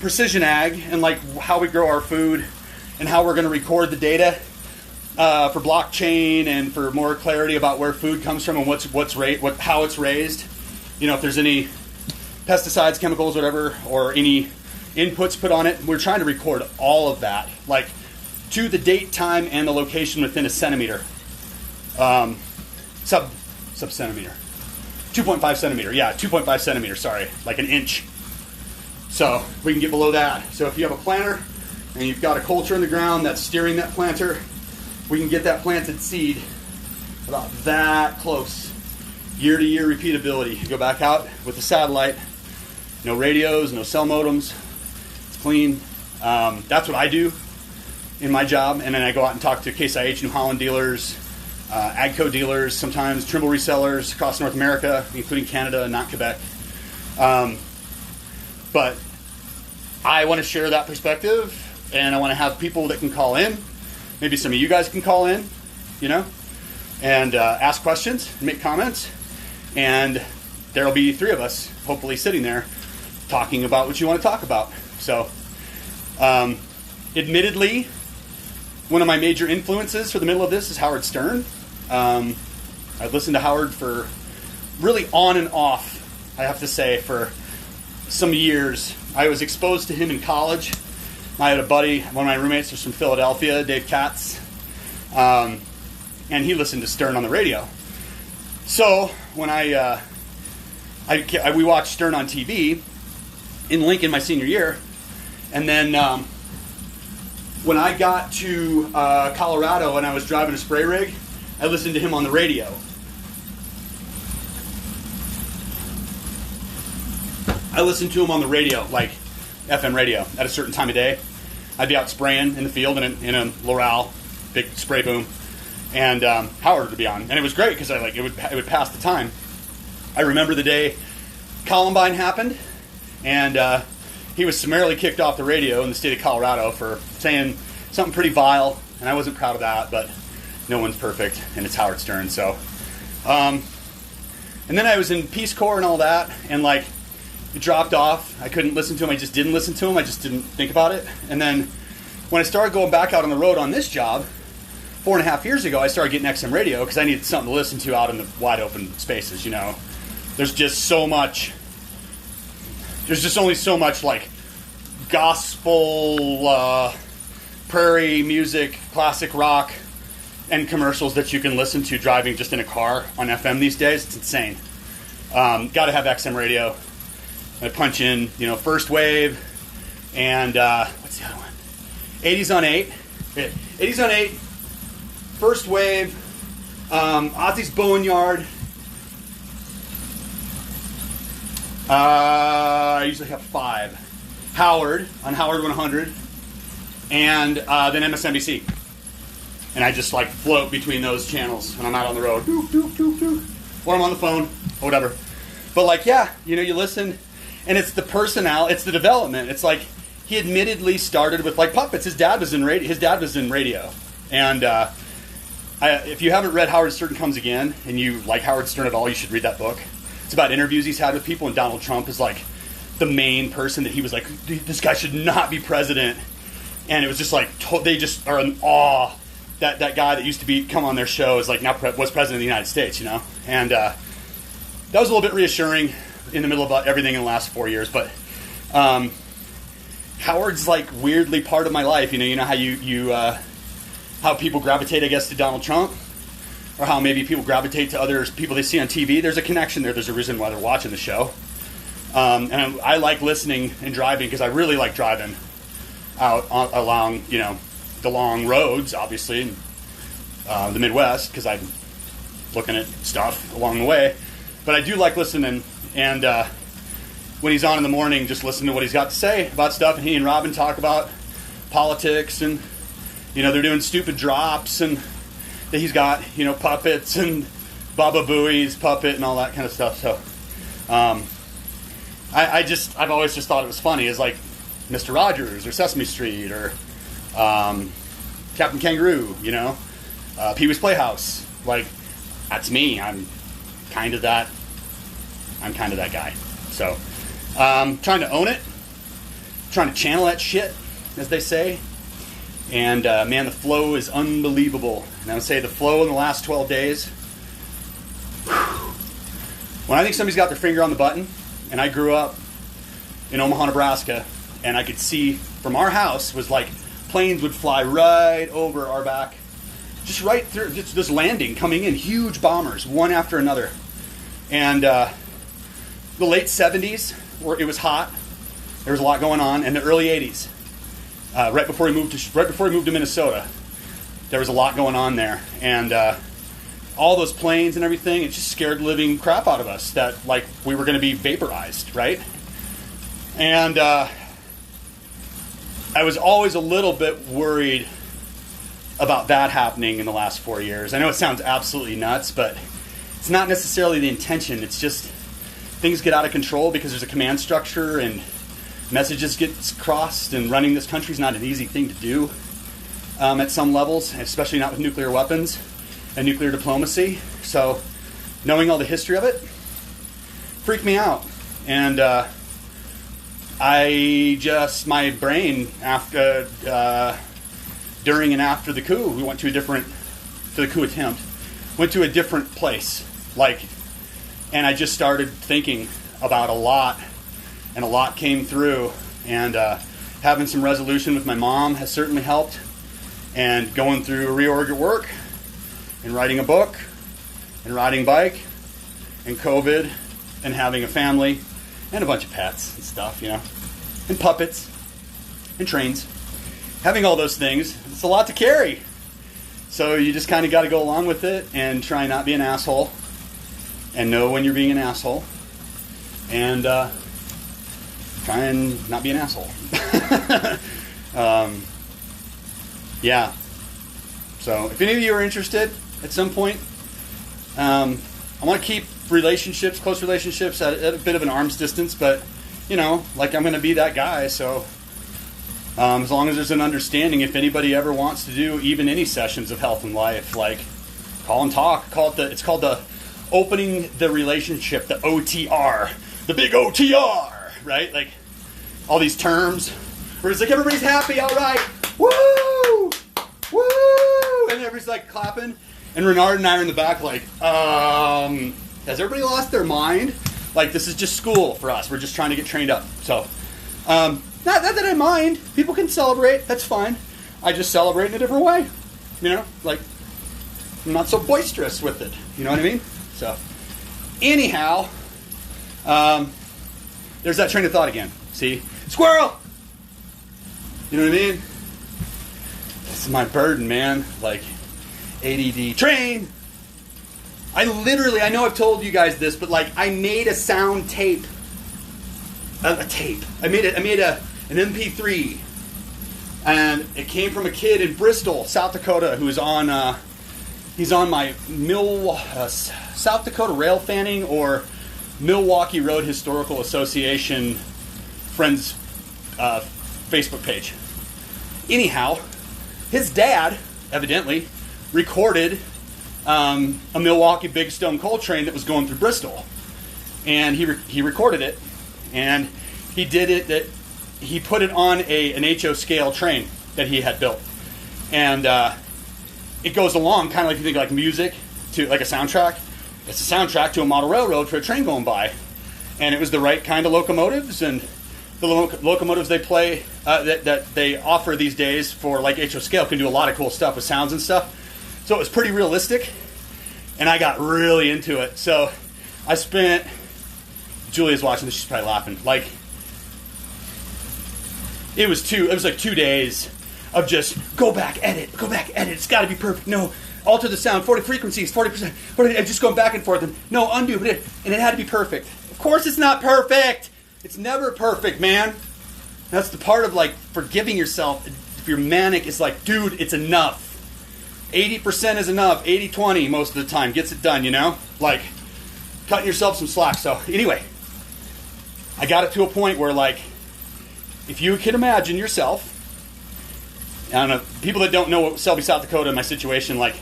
precision ag and like how we grow our food and how we're going to record the data for blockchain and for more clarity about where food comes from and how it's raised? If there's any pesticides, chemicals, whatever, or any inputs put on it. We're trying to record all of that, like to the date, time, and the location within a centimeter. Sub centimeter. 2.5 centimeter. Yeah, 2.5 centimeter, sorry. Like an inch. So we can get below that. So if you have a planter and you've got a culture in the ground that's steering that planter, we can get that planted seed about that close. Year-to-year repeatability. You go back out with the satellite. No radios, no cell modems. It's clean. That's what I do in my job. And then I go out and talk to Case IH New Holland dealers, Agco dealers, sometimes Trimble resellers across North America, including Canada, not Quebec. But I want to share that perspective, and I want to have people that can call in. Maybe some of you guys can call in, and ask questions, make comments. And there'll be 3 of us, hopefully, sitting there talking about what you want to talk about. So, admittedly, one of my major influences for the middle of this is Howard Stern. I've listened to Howard for really on and off, I have to say, for some years. I was exposed to him in college. I had a buddy, one of my roommates was from Philadelphia, Dave Katz, and he listened to Stern on the radio. So when we watched Stern on TV in Lincoln my senior year, and then when I got to Colorado and I was driving a spray rig, I listened to him on the radio. I listened to him on the radio, like FM radio, at a certain time of day. I'd be out spraying in the field in a Loral, big spray boom, and Howard would be on, and it was great because it would pass the time. I remember the day Columbine happened, and he was summarily kicked off the radio in the state of Colorado for saying something pretty vile, and I wasn't proud of that, but no one's perfect, and it's Howard Stern. So, and then I was in Peace Corps and all that, and it dropped off. I couldn't listen to him. I just didn't listen to him. I just didn't think about it. And then when I started going back out on the road on this job 4.5 years ago, I started getting XM radio because I needed something to listen to out in the wide open spaces. There's just so much. There's just only so much gospel, prairie music, classic rock, and commercials that you can listen to driving just in a car on FM these days. It's insane. Got to have XM radio. I punch in, First Wave, and what's the other one? 80s on 8. 80s on 8, First Wave, Ozzy's Boneyard. I usually have 5. Howard, on Howard 100, and then MSNBC. And I just float between those channels when I'm out on the road. Or I'm on the phone, or whatever. But you listen. And it's the personnel, it's the development. It's he admittedly started with puppets. His dad was in radio. And if you haven't read Howard Stern Comes Again, and you like Howard Stern at all, you should read that book. It's about interviews he's had with people, and Donald Trump is the main person that he was this guy should not be president. And it was just they just are in awe that guy that used to come on their show is now was president of the United States, And that was a little bit reassuring in the middle of everything in the last 4 years, but Howard's weirdly part of my life. You know how you how people gravitate, I guess, to Donald Trump, or how maybe people gravitate to other people they see on TV. There's a connection there. There's a reason why they're watching the show. And I like listening and driving because I really like driving out along the long roads, obviously, in the Midwest, because I'm looking at stuff along the way. But I do like listening. And when he's on in the morning, just listen to what he's got to say about stuff. And he and Robin talk about politics, and they're doing stupid drops, and that he's got puppets and Baba Booey's puppet and all that kind of stuff. So I've always just thought it was funny as Mr. Rogers or Sesame Street or Captain Kangaroo, Pee-wee's Playhouse. That's me. I'm kind of that guy. So, trying to own it, trying to channel that shit, as they say. And, man, the flow is unbelievable. And I would say the flow in the last 12 days, when I think somebody's got their finger on the button, and I grew up in Omaha, Nebraska, and I could see from our house was planes would fly right over our back, just right through, just this landing, coming in, huge bombers, one after another. And, the late 70s, where it was hot, there was a lot going on, and the early 80s, right before he moved to Minnesota, there was a lot going on there, and all those planes and everything, it just scared the living crap out of us that we were going to be vaporized, right? And I was always a little bit worried about that happening in the last 4 years. I know it sounds absolutely nuts, but it's not necessarily the intention. It's just things get out of control because there's a command structure and messages get crossed, and running this country is not an easy thing to do at some levels, especially not with nuclear weapons and nuclear diplomacy. So knowing all the history of it freaked me out. And my brain, after during and after the coup, we went to the coup attempt, went to a different place. And I just started thinking about a lot, and a lot came through. And having some resolution with my mom has certainly helped. And going through a reorg at work, and writing a book, and riding bike, and COVID and having a family and a bunch of pets and stuff, and puppets and trains. Having all those things, it's a lot to carry. So you just kind of got to go along with it and try not be an asshole and know when you're being an asshole and try and not be an asshole. Yeah. So if any of you are interested at some point, I want to keep close relationships at a bit of an arm's distance, but, I'm going to be that guy, so as long as there's an understanding, if anybody ever wants to do even any sessions of health and life, call and talk. It's called the opening the relationship, the OTR, the big OTR, right? All these terms where it's everybody's happy, all right, woo, woo, and everybody's clapping, and Renard and I are in the back has everybody lost their mind? This is just school for us. We're just trying to get trained up. So, not that I mind. People can celebrate. That's fine. I just celebrate in a different way. I'm not so boisterous with it. You know what I mean? So, anyhow, there's that train of thought again. See? Squirrel! You know what I mean? This is my burden, man. ADD. Train! I know I've told you guys this, but I made a sound tape. A tape. I made an MP3. And it came from a kid in Bristol, South Dakota, who's on he's on my South Dakota Rail Fanning or Milwaukee Road Historical Association friends Facebook page. Anyhow, his dad evidently recorded a Milwaukee Big Stone coal train that was going through Bristol, and he recorded it, and he did it he put it on an HO scale train that he had built, and it goes along kind of you think music to a soundtrack. It's a soundtrack to a model railroad for a train going by, and it was the right kind of locomotives, and the locomotives they play that they offer these days for HO scale can do a lot of cool stuff with sounds and stuff. So it was pretty realistic, and I got really into it. So I spent, Julia's watching this, she's probably laughing. It was 2 days of just go back, edit, it's got to be perfect. No, alter the sound, 40 frequencies, 40%, 40, and just going back and forth, and no, undo, and it had to be perfect. Of course it's not perfect. It's never perfect, man. That's the part of forgiving yourself. If you're manic, it's dude, it's enough. 80% is enough. 80-20 most of the time gets it done, cutting yourself some slack. So anyway, I got it to a point where if you can imagine yourself, I don't know, people that don't know Selby, South Dakota, my situation, you're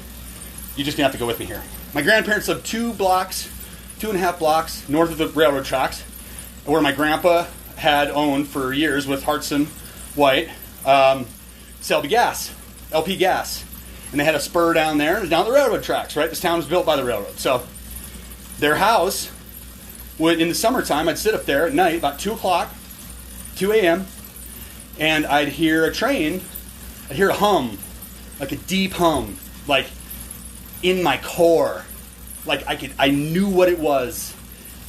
just gonna have to go with me here. My grandparents lived 2.5 blocks north of the railroad tracks, where my grandpa had owned for years with Hartson White, Selby Gas, LP Gas. And they had a spur down there, down the railroad tracks, right? This town was built by the railroad. So their house would, in the summertime, I'd sit up there at night, about 2 a.m., and I'd hear a train, I'd hear a hum, a deep hum, in my core. I knew what it was.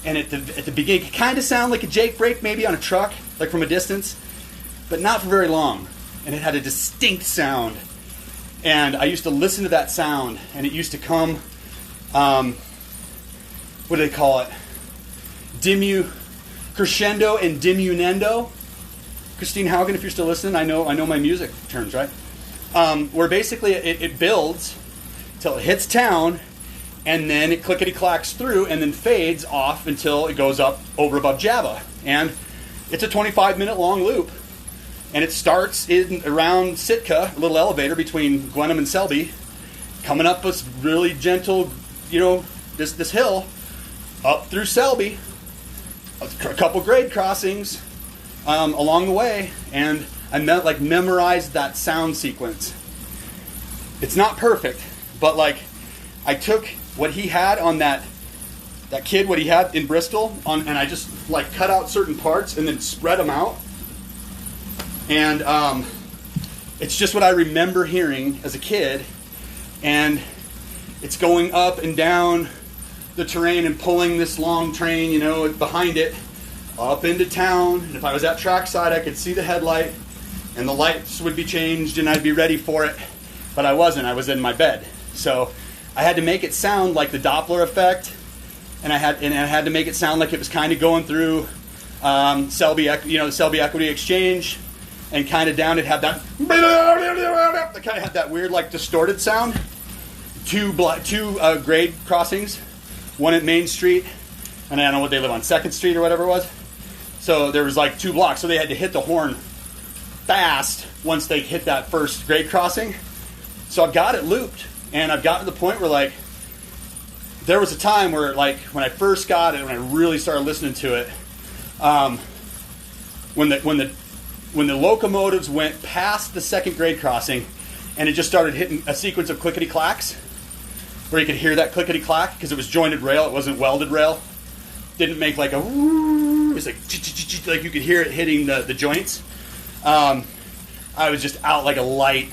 And at the beginning, it kind of sounded like a Jake brake maybe on a truck, from a distance, but not for very long. And it had a distinct sound. And I used to listen to that sound, and it used to come, what do they call it? Crescendo and diminuendo. Christine Haugen, if you're still listening, I know my music terms, right? Where basically it builds till it hits town, and then it clickety-clacks through, and then fades off until it goes up over above Java. And it's a 25-minute long loop. And it starts around Sitka, a little elevator between Glenham and Selby, coming up this really gentle, this hill, up through Selby, a couple grade crossings along the way, and I memorized that sound sequence. It's not perfect, but I took what he had on that kid, what he had in Bristol, and I just cut out certain parts and then spread them out. And it's just what I remember hearing as a kid, and it's going up and down the terrain and pulling this long train, you know, behind it up into town. And if I was at trackside, I could see the headlight and the lights would be changed and I'd be ready for it. But I wasn't. I was in my bed. So I had to make it sound like the Doppler effect, and I had to make it sound like it was kind of going through Selby, you know, the Selby Equity Exchange, and kind of down it had that kind of had that weird like distorted sound. Two grade crossings, one at Main Street, and I don't know what they live on, 2nd Street or whatever it was. So there was like 2 blocks, so they had to hit the horn fast once they hit that first grade crossing. So I've got it looped, and I've gotten to the point where, like, there was a time where, like, when I first got it, when I really started listening to it, when the locomotives went past the 2nd grade crossing, and it just started hitting a sequence of clickety clacks, where you could hear that clickety clack because it was jointed rail, it wasn't welded rail, didn't make like a woo, it was like you could hear it hitting the joints. I was just out like a light.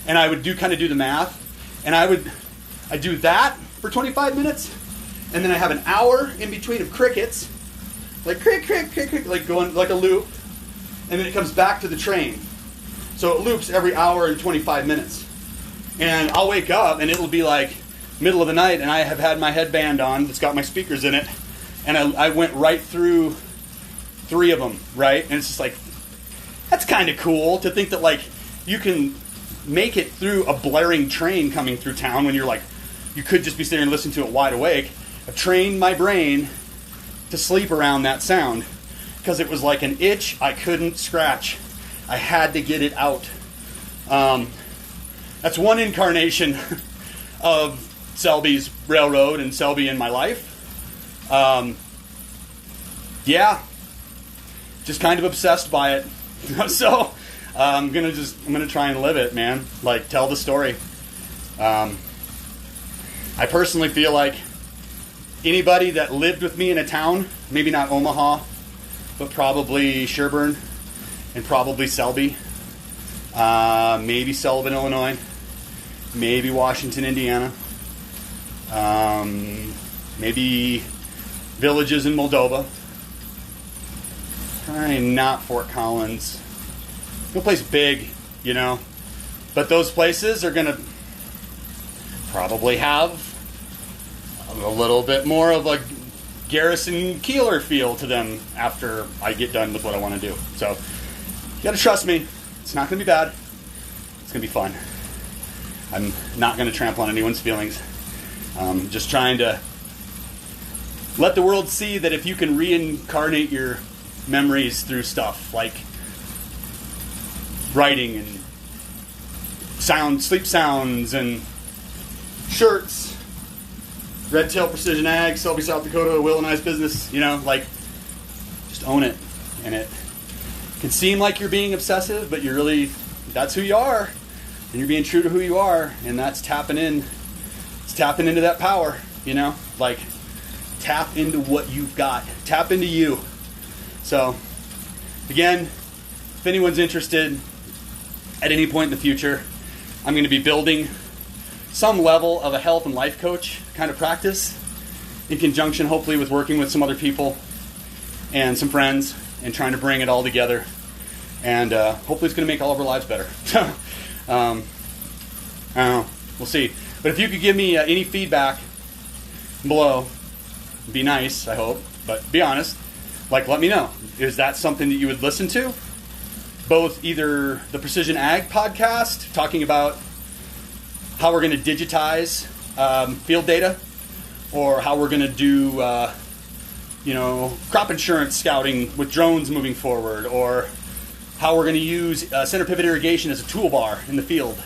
And I would do the math, and I'd do that for 25 minutes, and then I have an hour in between of crickets, like crick, crick, crick, crick, like going like a loop, and then it comes back to the train. So it loops every hour and 25 minutes. And I'll wake up, and it'll be like middle of the night, and I have had my headband on, it's got my speakers in it, and I went right through 3 of them, right? And it's just like, that's kind of cool to think that, like, you can make it through a blaring train coming through town when you're like, you could just be sitting and listening to it wide awake. I've trained my brain to sleep around that sound because it was like an itch I couldn't scratch. I had to get it out. That's one incarnation of Selby's Railroad and Selby in my life. Yeah, just kind of obsessed by it. So I'm gonna try and live it, man. Like, tell the story. I personally feel like anybody that lived with me in a town, maybe not Omaha, but probably Sherburne and probably Selby, maybe Sullivan, Illinois, maybe Washington, Indiana, maybe villages in Moldova, probably not Fort Collins. No place big, you know, but those places are going to probably have a little bit more of a Garrison Keeler feel to them after I get done with what I want to do. So you got to trust me. It's not going to be bad. It's going to be fun. I'm not going to trample on anyone's feelings. Just trying to let the world see that if you can reincarnate your memories through stuff like writing and sleep sounds and shirts, Red Tail Precision Ag, Selby, South Dakota, Will and I's business, you know, like, just own it. And it can seem like you're being obsessive, but you're really, that's who you are, and you're being true to who you are, and that's tapping into that power, you know, like, tap into what you've got, tap into you. So, again, if anyone's interested at any point in the future, I'm going to be building some level of a health and life coach kind of practice in conjunction, hopefully, with working with some other people and some friends and trying to bring it all together. And hopefully it's going to make all of our lives better. I don't know. We'll see. But if you could give me any feedback below, it'd be nice, I hope. But be honest. Like, let me know. Is that something that you would listen to? Both either the Precision Ag podcast, talking about how we're going to digitize field data, or how we're going to do, crop insurance scouting with drones moving forward, or how we're going to use center pivot irrigation as a toolbar in the field,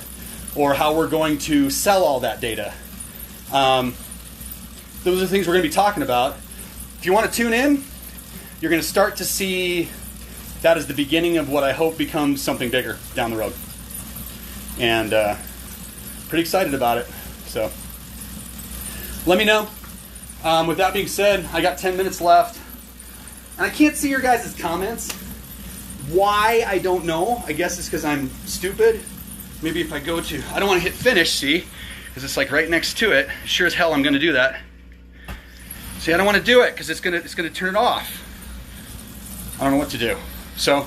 or how we're going to sell all that data. Those are things we're going to be talking about. If you want to tune in, you're going to start to see that as the beginning of what I hope becomes something bigger down the road. And pretty excited about it. So let me know. With that being said, I got 10 minutes left. And I can't see your guys' comments. Why, I don't know. I guess it's because I'm stupid. Maybe if I go to, I don't want to hit finish, see? Because it's like right next to it. Sure as hell I'm going to do that. See, I don't want to do it because it's gonna turn it off. I don't know what to do. So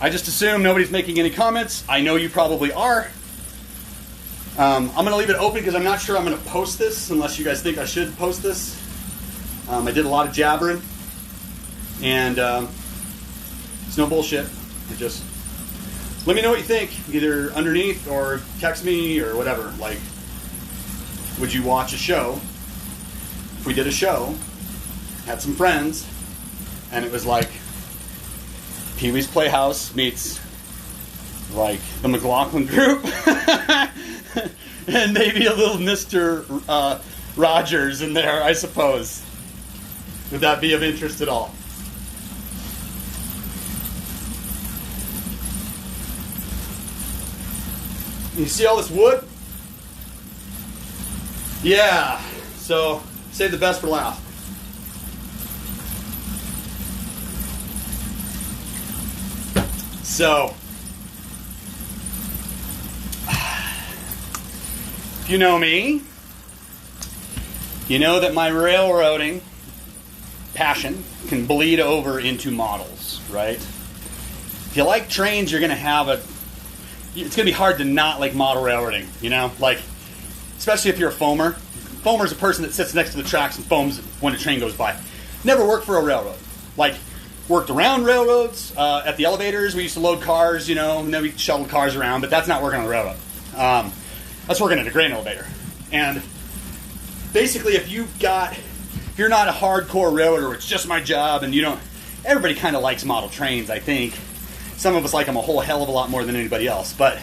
I just assume nobody's making any comments. I know you probably are. I'm going to leave it open because I'm not sure I'm going to post this unless you guys think I should post this. I did a lot of jabbering, and it's no bullshit. Just let me know what you think, either underneath or text me or whatever. Like, would you watch a show? If we did a show, had some friends, and it was like Pee-wee's Playhouse meets like the McLaughlin Group and maybe a little Mr. Rogers in there, I suppose. Would that be of interest at all? You see all this wood? Yeah, so save the best for last. So, if you know me, you know that my railroading passion can bleed over into models, right? If you like trains, you're going to have it's going to be hard to not like model railroading, you know? Like, especially if you're a foamer. Foamer's a person that sits next to the tracks and foams when a train goes by. Never worked for a railroad. Like, worked around railroads, at the elevators. We used to load cars, you know, and then we shuttled cars around, but that's not working on the railroad. That's working at a grain elevator. And basically, if you're not a hardcore railroader, it's just my job, and everybody kind of likes model trains, I think. Some of us like them a whole hell of a lot more than anybody else. But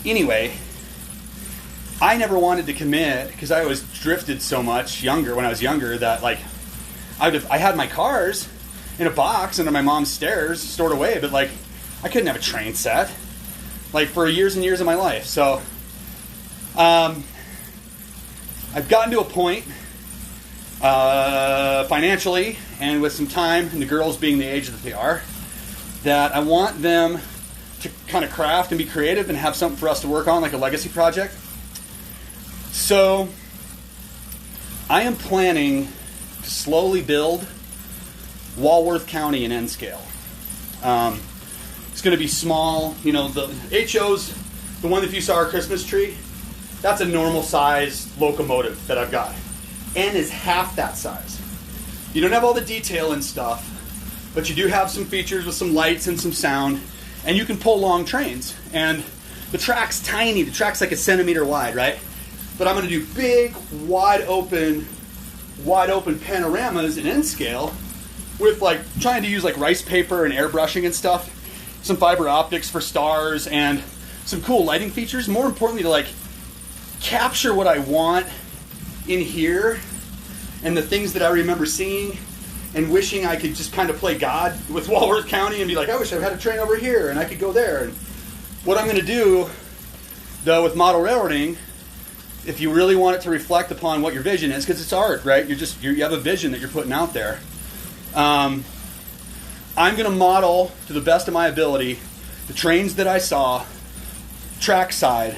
anyway, I never wanted to commit because I always drifted so much when I was younger, that like I had my cars in a box under my mom's stairs stored away, but like I couldn't have a train set like for years and years of my life. So I've gotten to a point financially and with some time, and the girls being the age that they are, that I want them to kind of craft and be creative and have something for us to work on, like a legacy project. So I am planning to slowly build Walworth County in N scale. It's going to be small. You know, the HO's, the one that you saw our Christmas tree, that's a normal size locomotive that I've got. N is half that size. You don't have all the detail and stuff, but you do have some features with some lights and some sound, and you can pull long trains. And the track's tiny. The track's like a centimeter wide, right? But I'm going to do big, wide open panoramas in N scale with like trying to use like rice paper and airbrushing and stuff, some fiber optics for stars, and some cool lighting features. More importantly, to like capture what I want in here and the things that I remember seeing and wishing I could just kind of play God with Walworth County and be like, I wish I had a train over here and I could go there. And what I'm going to do, though, with model railroading, if you really want it to reflect upon what your vision is, because it's art, right? You have a vision that you're putting out there. I'm going to model, to the best of my ability, the trains that I saw trackside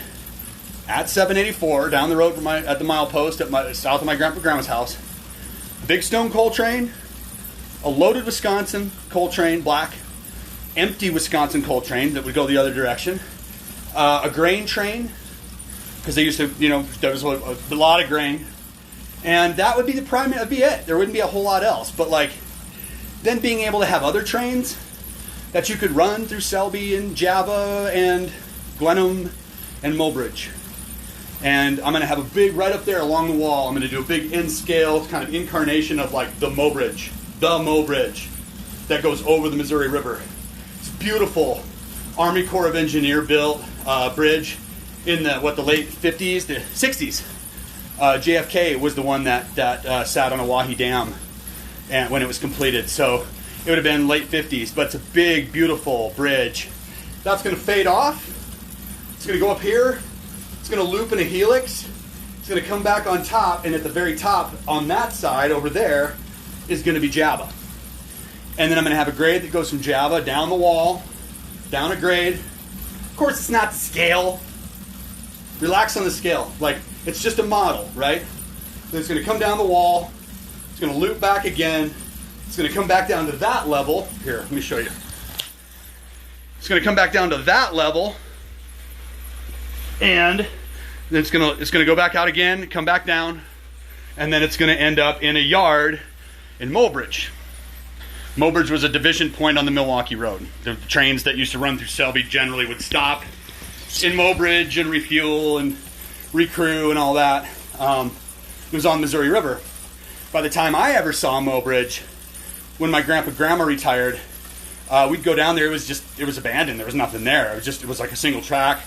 at 784 down the road from at the milepost south of my grandma's house. A big stone coal train, a loaded Wisconsin coal train, black, empty Wisconsin coal train that would go the other direction, a grain train, because they used to, there was a lot of grain, and that would be the primary. That'd be it. There wouldn't be a whole lot else. But like, then being able to have other trains that you could run through Selby and Java and Glenham and Mobridge. And I'm going to have a big, right up there along the wall, I'm going to do a big in-scale kind of incarnation of like the Mobridge that goes over the Missouri River. It's a beautiful Army Corps of Engineer built bridge in the late 50s, the 60s. JFK was the one that sat on Oahe Dam and when it was completed. So it would have been late 50s, but it's a big, beautiful bridge. That's going to fade off. It's going to go up here. It's going to loop in a helix. It's going to come back on top, and at the very top, on that side over there, is going to be Java. And then I'm going to have a grade that goes from Java down the wall, down a grade. Of course, it's not the scale. Relax on the scale. Like, it's just a model, right? Then it's going to come down the wall, It's going to loop back again. It's going to come back down to that level. Here, let me show you. It's going to come back down to that level, and then it's going to go back out again, come back down, and then it's going to end up in a yard in Mobridge. Mobridge was a division point on the Milwaukee Road. The trains that used to run through Selby generally would stop in Mobridge and refuel and recrew and all that. It was on Missouri River. By the time I ever saw Mobridge, when my grandma retired, we'd go down there. It was abandoned. There was nothing there. It was like a single track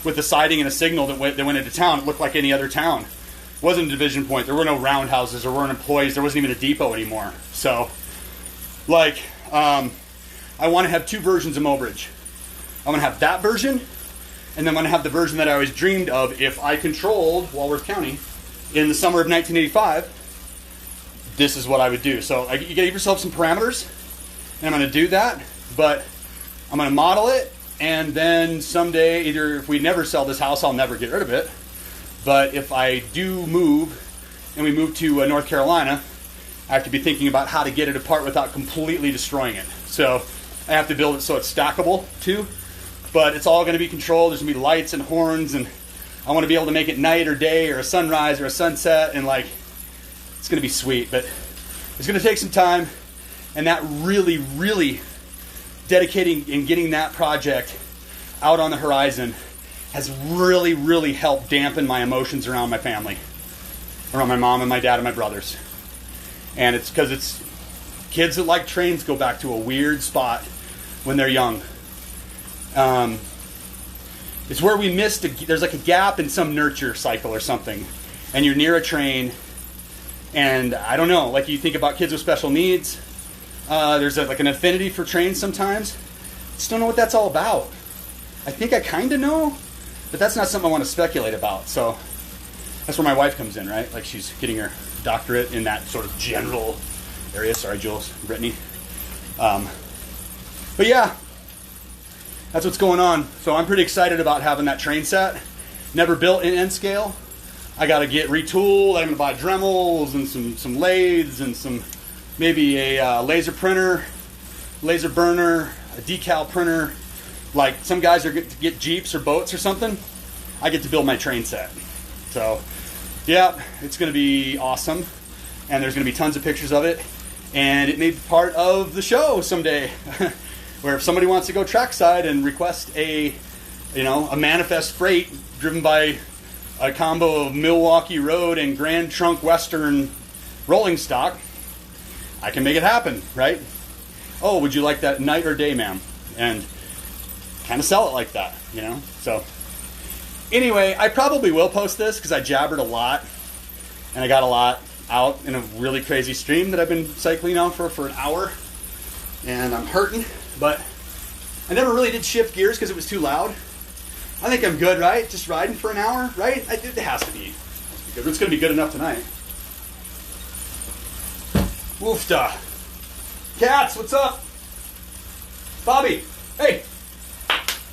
with a siding and a signal that went into town. It looked like any other town. It wasn't a division point. There were no roundhouses. There weren't employees. There wasn't even a depot anymore. So, I want to have two versions of Mobridge. I want to have that version, and then I'm going to have the version that I always dreamed of if I controlled Walworth County in the summer of 1985. This is what I would do. So you give yourself some parameters, and I'm going to do that, but I'm going to model it, and then someday, either if we never sell this house, I'll never get rid of it, but if I do move, and we move to North Carolina, I have to be thinking about how to get it apart without completely destroying it. So I have to build it so it's stackable too, but it's all going to be controlled. There's going to be lights and horns, and I want to be able to make it night or day or a sunrise or a sunset, and it's going to be sweet, but it's going to take some time, and that really, really dedicating and getting that project out on the horizon has really, really helped dampen my emotions around my family, around my mom and my dad and my brothers. And it's because it's kids that like trains go back to a weird spot when they're young. It's where we missed, there's like a gap in some nurture cycle or something, and you're near a train. And I don't know, you think about kids with special needs, there's an affinity for trains sometimes. Just don't know what that's all about. I think I kind of know, but that's not something I want to speculate about. So that's where my wife comes in, right? She's getting her doctorate in that sort of general area. Sorry, Jules, Brittany. But yeah, that's what's going on. So I'm pretty excited about having that train set. Never built in N scale. I got to get retooled. I'm going to buy Dremels and some lathes and maybe a laser printer, laser burner, a decal printer. Some guys are going to get Jeeps or boats or something. I get to build my train set. So, yeah, it's going to be awesome. And there's going to be tons of pictures of it. And it may be part of the show someday, where if somebody wants to go trackside and request a manifest freight driven by a combo of Milwaukee Road and Grand Trunk Western rolling stock, I can make it happen, right? Oh, would you like that night or day, ma'am? And kind of sell it like that, So anyway, I probably will post this because I jabbered a lot, and I got a lot out in a really crazy stream that I've been cycling on for an hour, and I'm hurting, but I never really did shift gears because it was too loud. I think I'm good, right? Just riding for an hour, right? It has to be good. It's going to be good enough tonight. Woofda. Cats, what's up? Bobby. Hey.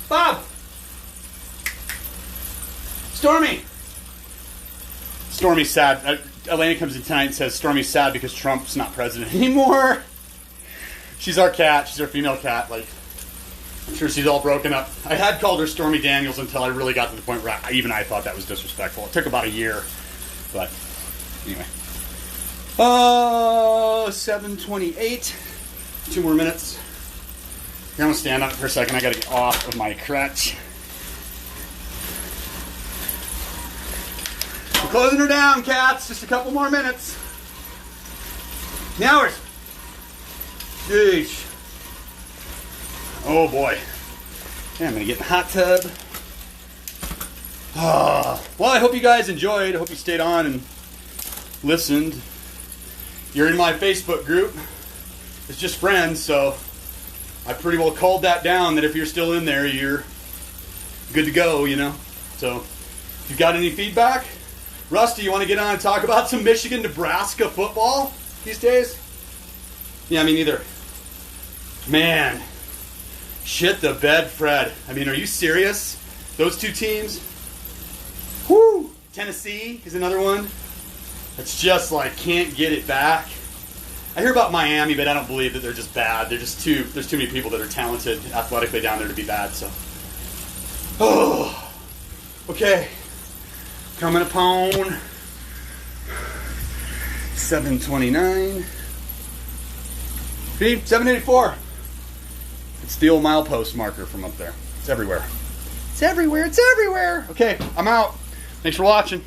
Bob. Stormy. Stormy's sad. Elena comes in tonight and says Stormy's sad because Trump's not president anymore. She's our cat. She's our female cat. I'm sure she's all broken up. I had called her Stormy Daniels until I really got to the point where I thought that was disrespectful. It took about a year, but anyway. 7:28. 2 more minutes. Here, I'm going to stand up for a second. I got to get off of my crutch. We're closing her down, cats. Just a couple more minutes. Hours. Jeez. Oh boy. Yeah, I'm going to get in the hot tub. Well, I hope you guys enjoyed. I hope you stayed on and listened. You're in my Facebook group. It's just friends, so I pretty well called that down, that if you're still in there, you're good to go, So if you've got any feedback, Rusty, you want to get on and talk about some Michigan-Nebraska football these days? Yeah, me neither. Man. Shit the bed, Fred. Are you serious? Those two teams? Whoo! Tennessee is another one. It's just can't get it back. I hear about Miami, but I don't believe that they're just bad. There's too many people that are talented athletically down there to be bad. So, okay, coming upon 729. 784. It's the old milepost marker from up there. It's everywhere. It's everywhere. It's everywhere. Okay, I'm out. Thanks for watching.